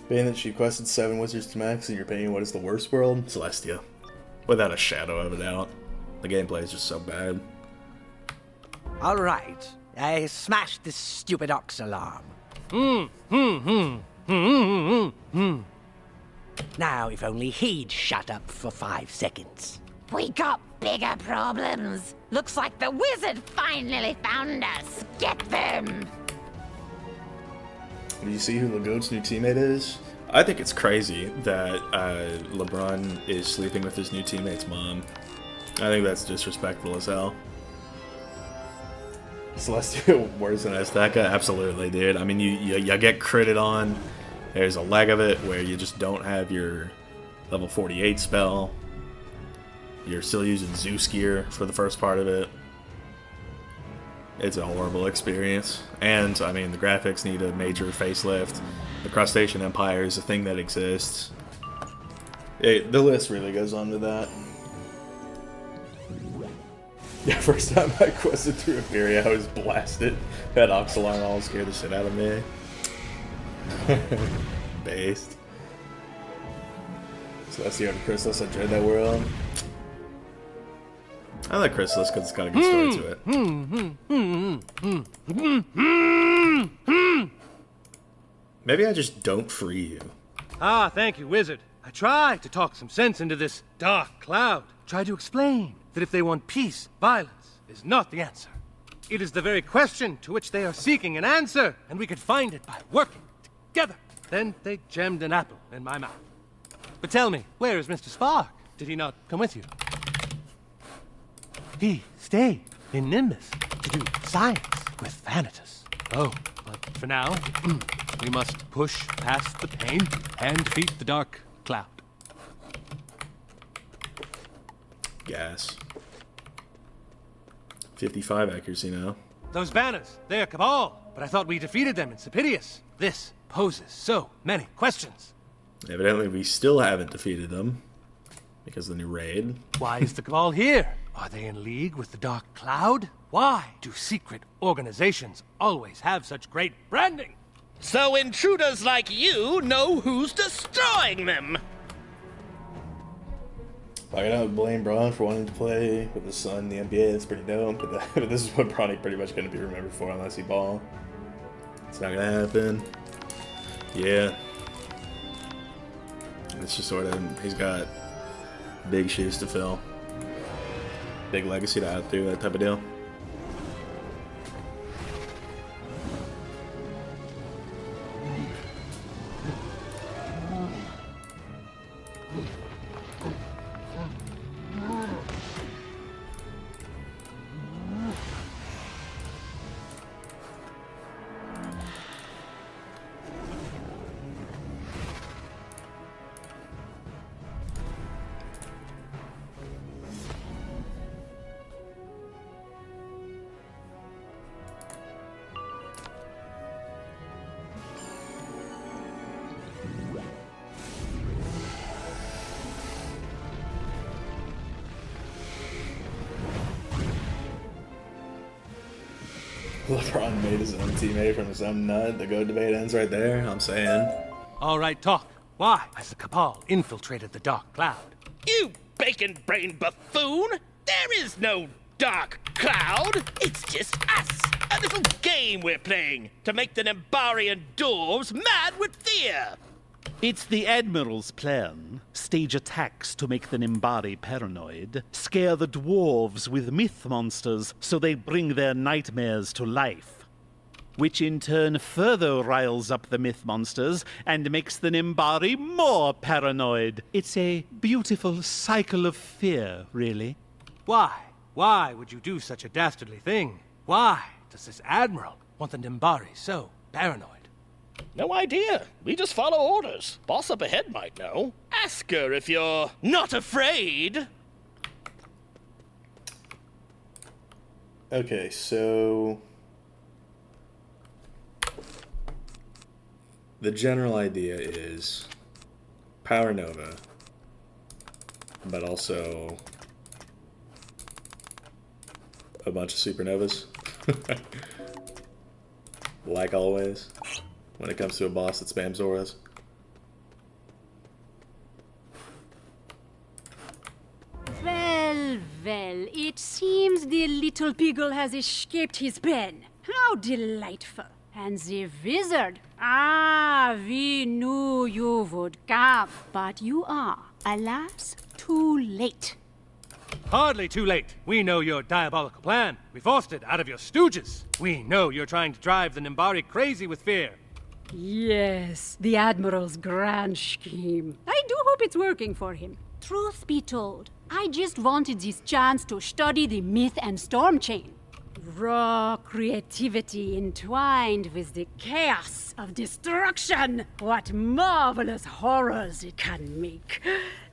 Being that she quested 7 wizards to max in your opinion, what is the worst world? Celestia. Without a shadow of a doubt. The gameplay is just so bad. All right. I smashed this stupid ox alarm. Now, if only he'd shut up for 5 seconds. We got bigger problems. Looks like the wizard finally found us. Get them! Do you see who Legault's new teammate is? I think it's crazy that LeBron is sleeping with his new teammate's mom. I think that's disrespectful as hell. Celestia worse than Azteca? Absolutely, dude. I mean, you get critted on. There's a leg of it where you just don't have your level 48 spell. You're still using Zeus gear for the first part of it. It's a horrible experience. And, I mean, the graphics need a major facelift. The Crustacean Empire is a thing that exists. The list really goes on to that. Yeah, first time I quested through Imperia, I was blasted. That ox alarm all scared the shit out of me. Based. So that's the end of Chrysalis. I dread that world. I like Chrysalis because it's got a good story to it. Maybe I just don't free you. Ah, thank you, wizard. I tried to talk some sense into this dark cloud. Tried to explain that if they want peace, violence is not the answer. It is the very question to which they are seeking an answer, and we could find it by working together. Then they jammed an apple in my mouth. But tell me, where is Mr. Spark? Did he not come with you? He stayed in Nimbus to do science with Thanatos. Oh, but for now, we must push past the pain and defeat the dark cloud. Gas. 55 accuracy now. Those banners, they're Cabal, but I thought we defeated them in Sepidius. This poses so many questions. Evidently, we still haven't defeated them because of the new raid. Why is the Cabal here? Are they in league with the Dark Cloud? Why do secret organizations always have such great branding? So intruders like you know who's destroying them. I don't blame Braun for wanting to play with his son in the NBA. That's pretty dope. But this is what Braun pretty much going to be remembered for unless he ball. It's not going to happen. Yeah. It's just sort of, he's got big shoes to fill. Big legacy to add through, that type of deal. LeBron made his own teammate from his own nut. The GOAT debate ends right there, I'm saying. All right, talk. Why has the Cabal infiltrated the Dark Cloud? You bacon-brained buffoon! There is no Dark Cloud! It's just us! A little game we're playing to make the Nembarian dwarves mad with fear! It's the Admiral's plan. Stage attacks to make the Nimbari paranoid. Scare the dwarves with myth monsters so they bring their nightmares to life. Which in turn further riles up the myth monsters and makes the Nimbari more paranoid. It's a beautiful cycle of fear, really. Why? Why would you do such a dastardly thing? Why does this Admiral want the Nimbari so paranoid? No idea. We just follow orders. Boss up ahead might know. Ask her if you're not afraid. Okay, so the general idea is Power Nova, but also a bunch of supernovas. Like always, when it comes to a boss that spams auras. Well, well, it seems the little beagle has escaped his pen. How delightful. And the wizard. Ah, we knew you would come. But you are, alas, too late. Hardly too late. We know your diabolical plan. We forced it out of your stooges. We know you're trying to drive the Nimbari crazy with fear. Yes, the Admiral's grand scheme. I do hope it's working for him. Truth be told, I just wanted this chance to study the myth and storm chain. Raw creativity entwined with the chaos of destruction. What marvelous horrors it can make.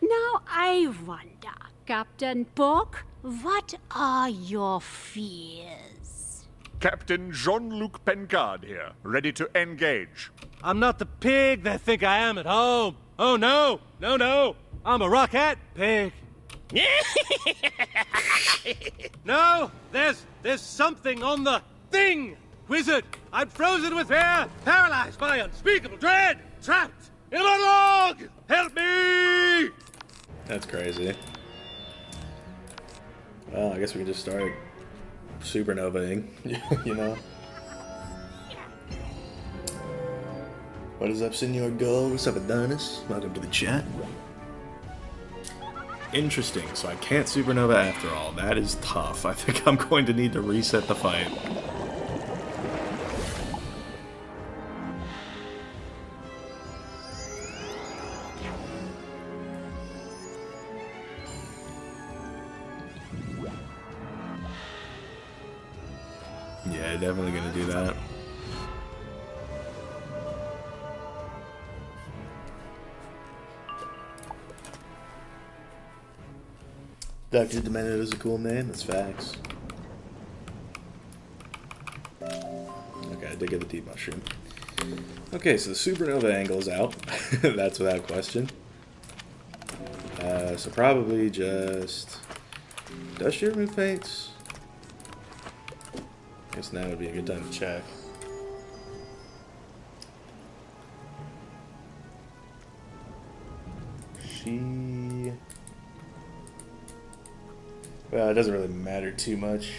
Now I wonder, Captain Pork, what are your fears? Captain Jean-Luc Pencard here, ready to engage. I'm not the pig they think I am at home. Oh no, no, no. I'm a rocket pig. No, there's something on the thing, wizard. I'm frozen with fear, paralyzed by unspeakable dread, trapped in a log. Help me! That's crazy. Well, I guess we can just start supernovaing, you know? What is up, Senor Go? What's up, Adonis? Welcome to the chat. Interesting, so I can't supernova after all. That is tough. I think I'm going to need to reset the fight. Yeah, definitely gonna do that. Dr. Demento is a cool name, that's facts. Okay, I did get the deep mushroom. Okay, so the supernova angle is out. That's without question. So probably just... Does she remove faints? I guess now would be a good time to check. She... Well, it doesn't really matter too much.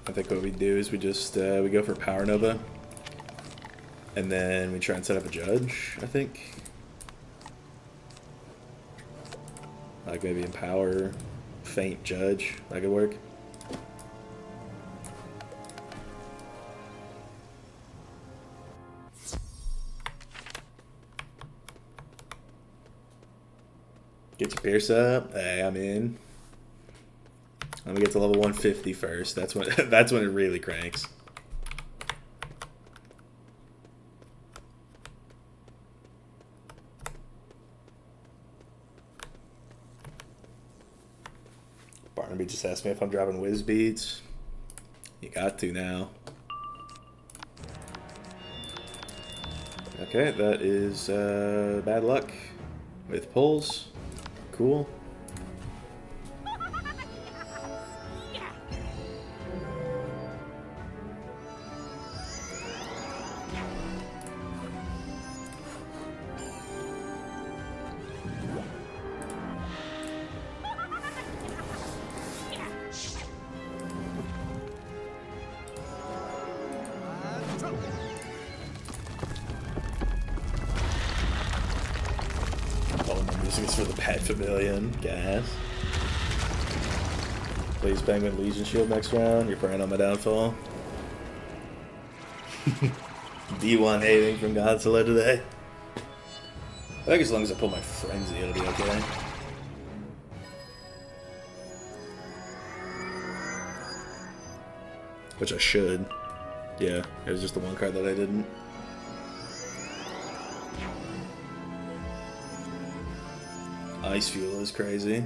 I think what we do is we just we go for Power Nova, and then we try and set up a judge, I think. Like maybe Empower, Faint Judge, that could work. Get your Pierce up. Hey, I'm in. Let me get to level 150 first. That's when that's when it really cranks. Barnaby just asked me if I'm dropping whiz beads. You got to now. Okay, that is bad luck with pulls. Cool. For the Pet Pavilion, gas. Please Penguin Legion Shield next round. You're praying on my downfall. D1 hating from Godzilla today. I think as long as I pull my Frenzy, it'll be okay. Which I should. Yeah, it was just the one card that I didn't. Ice Fuel is crazy.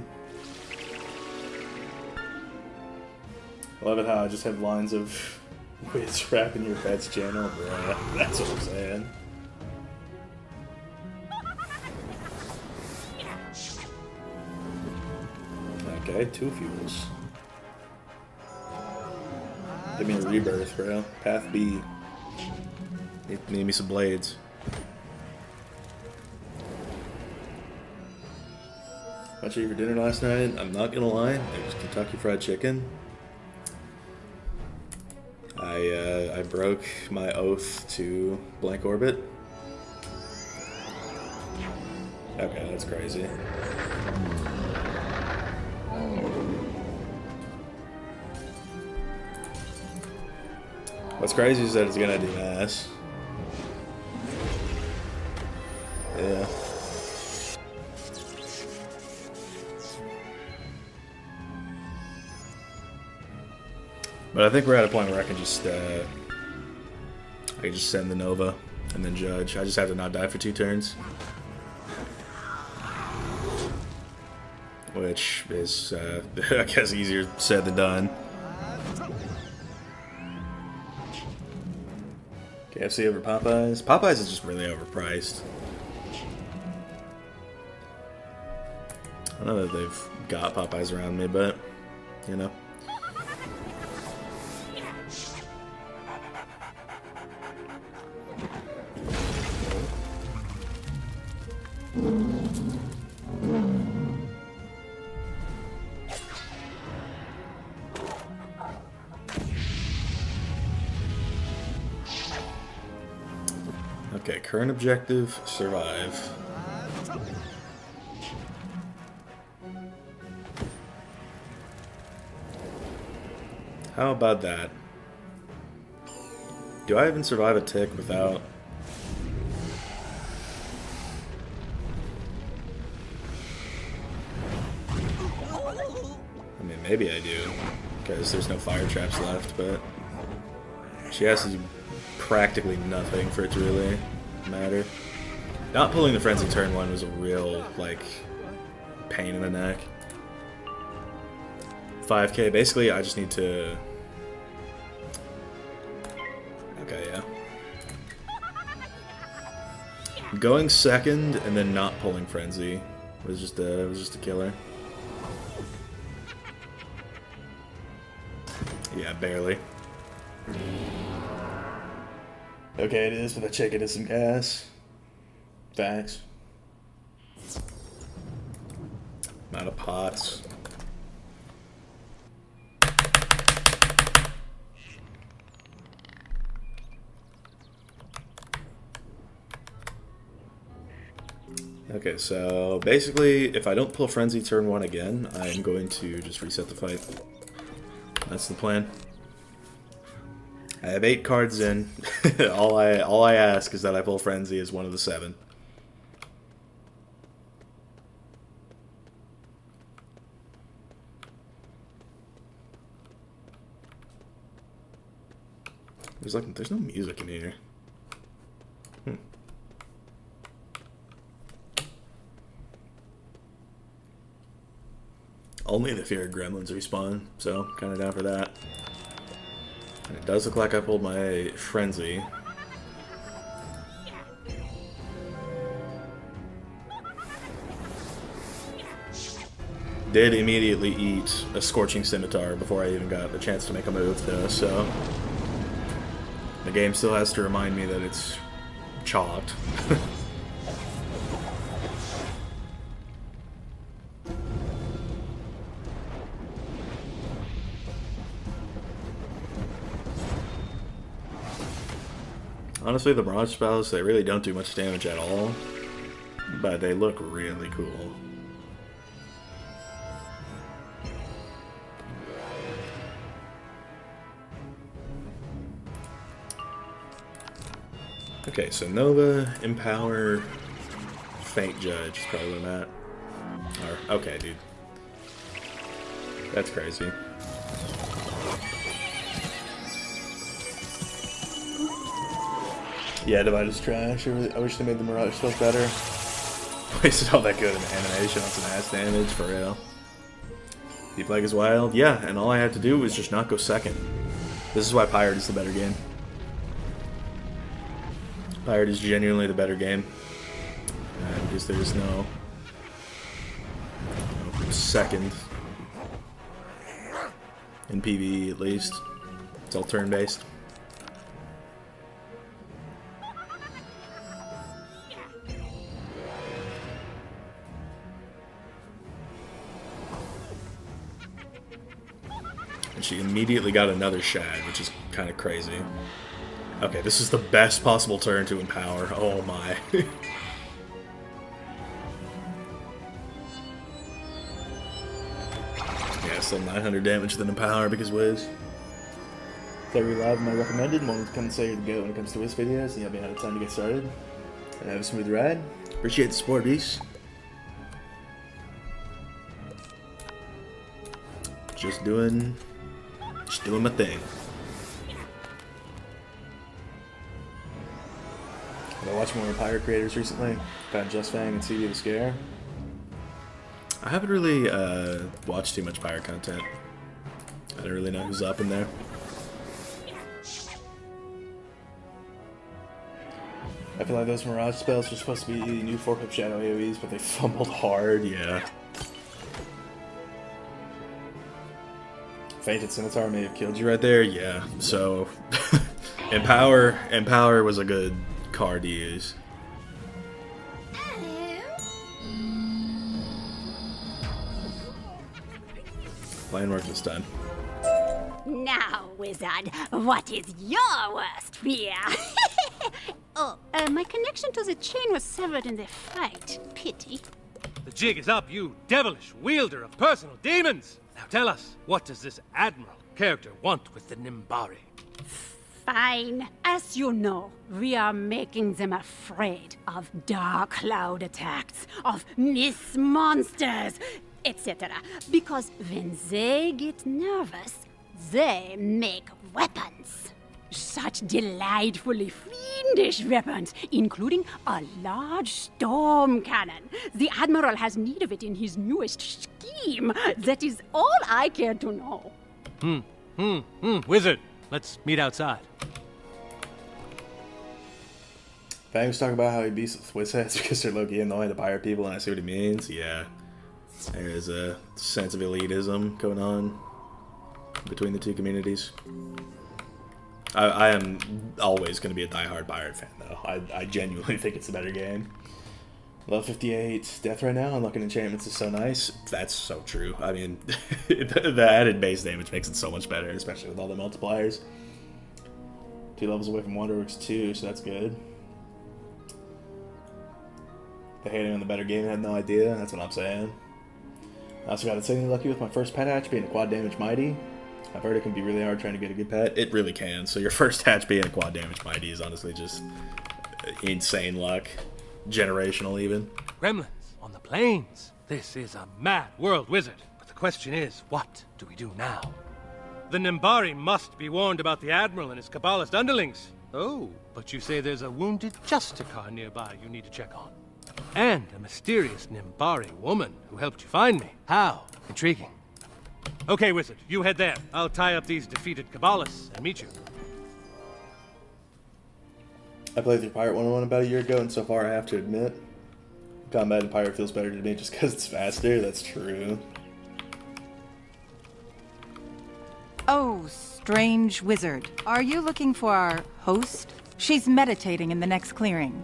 Love it how I just have lines of Wiz rapping your pet's channel, bruh. That's what I'm saying. Okay, 2 fuels. Give me a rebirth, bro. Path B. Need me some blades. What you eat for dinner last night? I'm not gonna lie, it was Kentucky Fried Chicken. I broke my oath to blank orbit. Okay, that's crazy. What's crazy is that it's gonna do mass. Yeah. But I think we're at a point where I can just send the Nova and then judge. I just have to not die for 2 turns. Which is, I guess, easier said than done. KFC over Popeyes? Popeyes is just really overpriced. I know that they've got Popeyes around me, but, you know. Okay, current objective, survive. How about that? Do I even survive a tick without... I mean, maybe I do, because there's no fire traps left, but... She has to do practically nothing for it to really matter. Not pulling the frenzy turn 1 was a real, like, pain in the neck. 5k, basically I just need to... Okay, yeah. Going second and then not pulling frenzy was just a killer. Yeah, barely. Okay, it is, but I check it as some gas. Facts. I'm out of pots. Okay, so basically, if I don't pull Frenzy turn 1 again, I'm going to just reset the fight. That's the plan. I have 8 cards in. all I ask is that I pull Frenzy as one of the 7. There's no music in here. Only the feared gremlins respawn, so kind of down for that. And it does look like I pulled my Frenzy. Did immediately eat a Scorching Scimitar before I even got the chance to make a move, though, so... The game still has to remind me that it's chalked. Honestly, the Barrage spells, they really don't do much damage at all, but they look really cool. Okay, so Nova, Empower, Faint Judge is probably what I'm at. Or, okay, dude. That's crazy. Yeah, Divide is trash. I wish they made the Mirage stuff better. Wasted all that good animation on some ass damage, for real. Deep Lake is wild. Yeah, and all I had to do was just not go second. This is why Pirate is the better game. Pirate is genuinely the better game. Because there's no second. In PvE, at least. It's all turn-based. And she immediately got another shad, which is kind of crazy. Okay, this is the best possible turn to empower. Oh my. Yeah, still 900 damage than empower because Wiz. Every live my recommended, and wanted to come and say you're the goat when it comes to Wiz videos, and you help me out of time to get started. And have a smooth ride. Appreciate the support, peace. Just doing my thing. I watched more Pirate creators recently. Found Just Fang and CD the Scare. I haven't really watched too much Pirate content. I don't really know who's up in there. I feel like those Mirage spells were supposed to be new 4-pip Shadow AoEs, but they fumbled hard, yeah. Fainted Scimitar may have killed you right there, yeah. So, Empower was a good card to use. Plan worked this time. Now, wizard, what is your worst fear? My connection to the chain was severed in the fight. Pity. The jig is up, you devilish wielder of personal demons! Now tell us, what does this Admiral character want with the Nimbari? Fine. As you know, we are making them afraid of dark cloud attacks, of myth monsters, etc. Because when they get nervous, they make weapons. Such delightfully fiendish weapons, including a large storm cannon. The Admiral has need of it in his newest scheme. That is all I care to know. Wizard, let's meet outside. Fang was talking about how he beats with Swiss heads because they're low-key annoying the pirate people, and I see what he means. Yeah. There's a sense of elitism going on between the two communities. I am always going to be a die-hard Pirate fan, though. I genuinely think it's the better game. Level 58 death right now, unlocking enchantments is so nice. That's so true. I mean, the added base damage makes it so much better, especially with all the multipliers. 2 levels away from Wonderworks 2, so that's good. The hating on the better game had no idea, that's what I'm saying. I also got insanely lucky with my first pet hatch being a quad damage mighty. I've heard it can be really hard trying to get a good pet. It really can. So your first hatch being a quad damage mighty is honestly just insane luck. Generational even. Gremlins on the plains. This is a mad world, wizard. But the question is, what do we do now? The Nimbari must be warned about the Admiral and his Kabbalist underlings. Oh, but you say there's a wounded Justicar nearby you need to check on. And a mysterious Nimbari woman who helped you find me. How? Intriguing. Okay, wizard, you head there. I'll tie up these defeated Kabbalists and meet you. I played through Pirate 101 about a year ago, and so far I have to admit, combat in Pirate feels better to me just because it's faster. That's true. Oh, strange wizard. Are you looking for our host? She's meditating in the next clearing.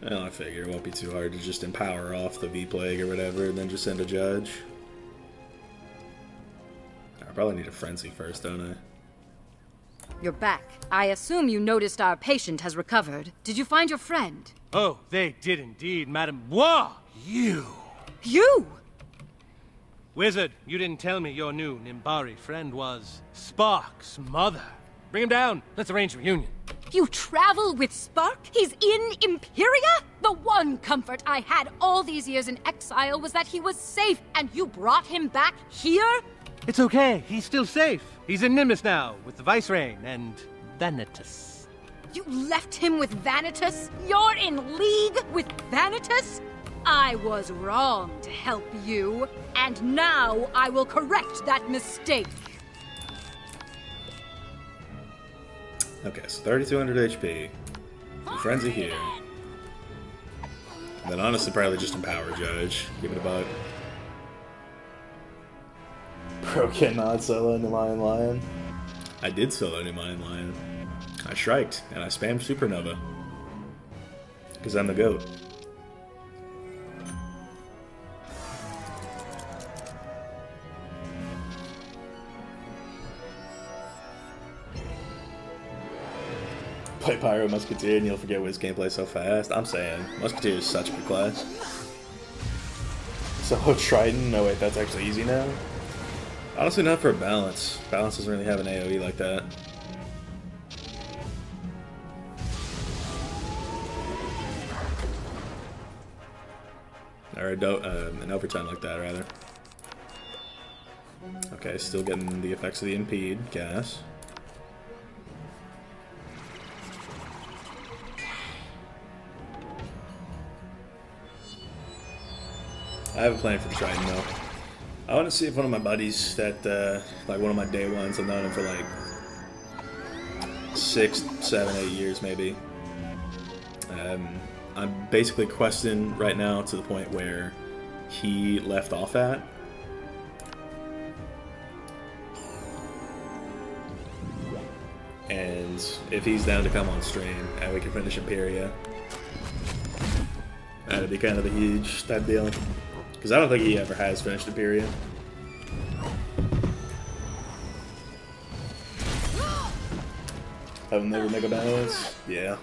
Well, I figure it won't be too hard to just empower off the V-Plague or whatever, and then just send a judge. I probably need a frenzy first, don't I? You're back. I assume you noticed our patient has recovered. Did you find your friend? Oh, they did indeed, Madame. Whoa! You! You! Wizard, you didn't tell me your new Nimbari friend was Spark's mother. Bring him down. Let's arrange a reunion. You travel with Spark? He's in Imperia? The one comfort I had all these years in exile was that he was safe, and you brought him back here? It's okay. He's still safe. He's in Nimbus now, with the Vicereign and You left him with Vanitas? You're in league with Vanitas? I was wrong to help you, and now I will correct that mistake. Okay, so 3,200 HP. Some frenzy here. And then honestly, probably just Empower Judge. Give it a buck. Bro cannot solo into Lion. I did solo into Lion. I striked, and I spammed Supernova. Because I'm the GOAT. Play Pyro Musketeer and you'll forget Wiz gameplay so fast. I'm saying, Musketeer is such a good class. Solo Triton? No wait, that's actually easy now. Honestly, not for a balance. Balance doesn't really have an AoE like that. Or an overtime like that, rather. Okay, still getting the effects of the Impede, gas. I have a plan for the Triton, though. I want to see if one of my buddies that, like one of my day ones, I've known him for like 6, 7, 8 years maybe. I'm basically questing right now to the point where he left off at. And if he's down to come on stream and we can finish Imperia, that'd be kind of a huge type deal. Because I don't think he ever has finished Imperia. Have him never make a balance? Yeah.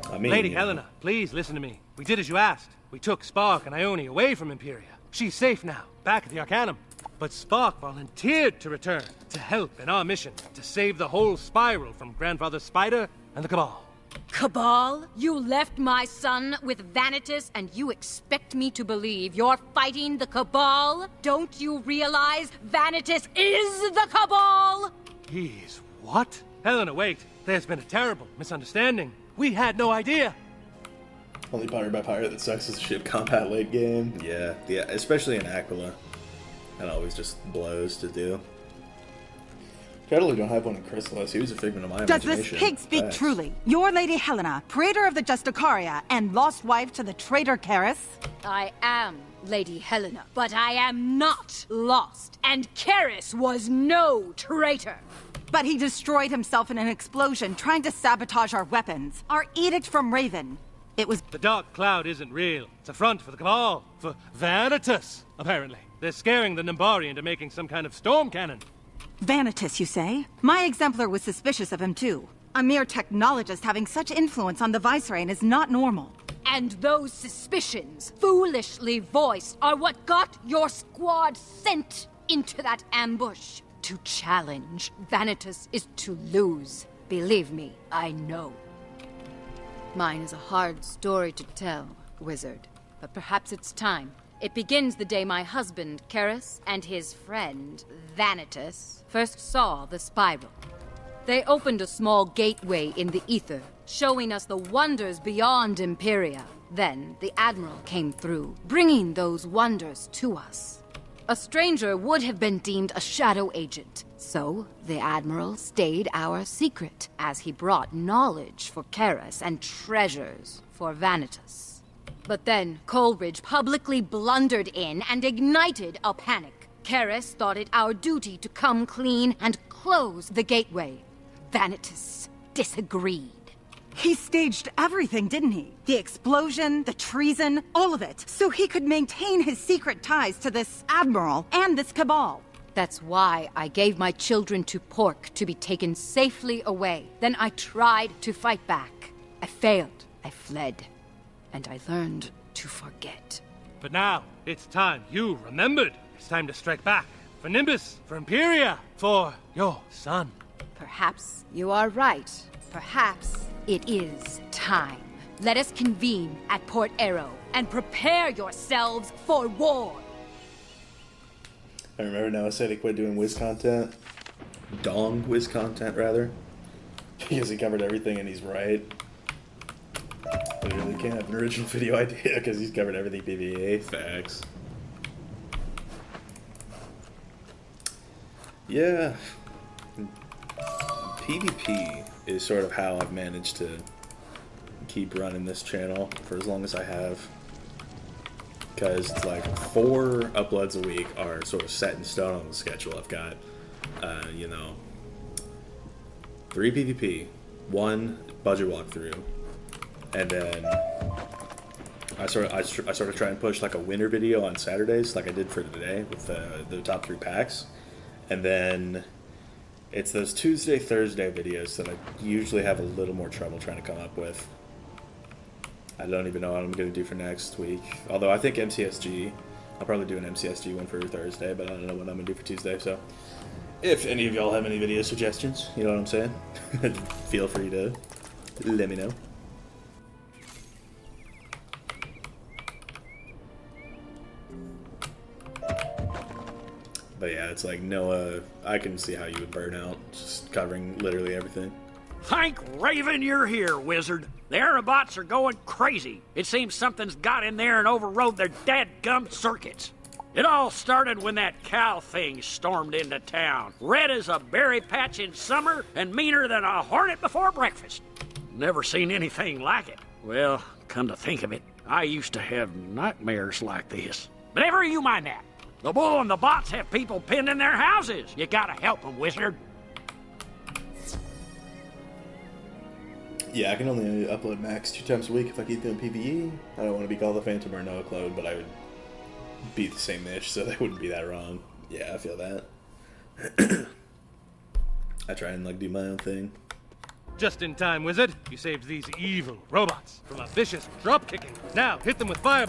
I mean, Lady Helena, please listen to me. We did as you asked. We took Spark and Ione away from Imperia. She's safe now, back at the Arcanum. But Spark volunteered to return to help in our mission to save the whole spiral from Grandfather Spider and the Cabal. Cabal? You left my son with Vanitas and you expect me to believe you're fighting the Cabal? Don't you realize Vanitas is the Cabal? He's what? Helena, wait. There's been a terrible misunderstanding. We had no idea. Only pirate by pirate that sucks is the ship combat late game. Yeah, especially in Aquila. That always just blows to do. Totally don't have one in Chrysalis. He was a figment of my Does imagination. this pig speak truly? Your Lady Helena, praetor of the Justicaria and lost wife to the traitor Karis? I am Lady Helena, but I am not lost, and Karis was no traitor. But he destroyed himself in an explosion, trying to sabotage our weapons. Our edict from Raven. It was... The Dark Cloud isn't real. It's a front for the Cabal. For Vanitas, apparently. They're scaring the Nimbari into making some kind of storm cannon. Vanitas, you say? My exemplar was suspicious of him, too. A mere technologist having such influence on the Vicereign is not normal. And those suspicions, foolishly voiced, are what got your squad sent into that ambush. To challenge Vanitas is to lose. Believe me, I know. Mine is a hard story to tell, wizard. But perhaps it's time. It begins the day my husband, Karis, and his friend, Vanitas, first saw the spiral. They opened a small gateway in the ether, showing us the wonders beyond Imperia. Then the Admiral came through, bringing those wonders to us. A stranger would have been deemed a shadow agent, so the Admiral stayed our secret, as he brought knowledge for Karis and treasures for Vanitas. But then Coleridge publicly blundered in and ignited a panic. Karis thought it our duty to come clean and close the gateway. Vanitas disagreed. He staged everything, didn't he? The explosion, the treason, all of it, so he could maintain his secret ties to this Admiral and this Cabal. That's why I gave my children to Pork to be taken safely away. Then I tried to fight back. I failed. I fled. And I learned to forget. But now, it's time. You remembered. It's time to strike back. For Nimbus, for Imperia, for your son. Perhaps you are right. Perhaps it is time. Let us convene at Port Arrow and prepare yourselves for war. I remember now I said he quit doing Wiz content. Dong Wiz content, rather. Because he covered everything and he's right. Literally. can't have an original video idea because he's covered everything PvE. Facts. Yeah. PvP is sort of how I've managed to keep running this channel for as long as I have. Because it's like 4 uploads a week are sort of set in stone on the schedule. I've got, you know, 3 PvP, 1 budget walkthrough, and then I sort of try and push like a winter video on Saturdays, like I did for today with the top 3 packs, and then it's those Tuesday, Thursday videos that I usually have a little more trouble trying to come up with. I don't even know what I'm going to do for next week. Although I think MCSG, I'll probably do an MCSG one for Thursday, but I don't know what I'm going to do for Tuesday. So if any of y'all have any video suggestions, you know what I'm saying? Feel free to let me know. But yeah, it's like Noah, I can see how you would burn out just covering literally everything. Thank Raven you're here, wizard. The Aerobots are going crazy. It seems something's got in there and overrode their dadgum circuits. It all started when that cow thing stormed into town. Red as a berry patch in summer and meaner than a hornet before breakfast. Never seen anything like it. Well, come to think of it, I used to have nightmares like this. But never you mind that. The bull and the bots have people pinned in their houses. You gotta help them, wizard. Yeah, I can only upload max 2 times a week if I keep doing PvE. I don't want to be called the Phantom or Noah Clone, but I would be the same niche, so that wouldn't be that wrong. Yeah, I feel that. I try and like do my own thing. Just in time, wizard. You saved these evil robots from a vicious drop kicking. Now hit them with fireball.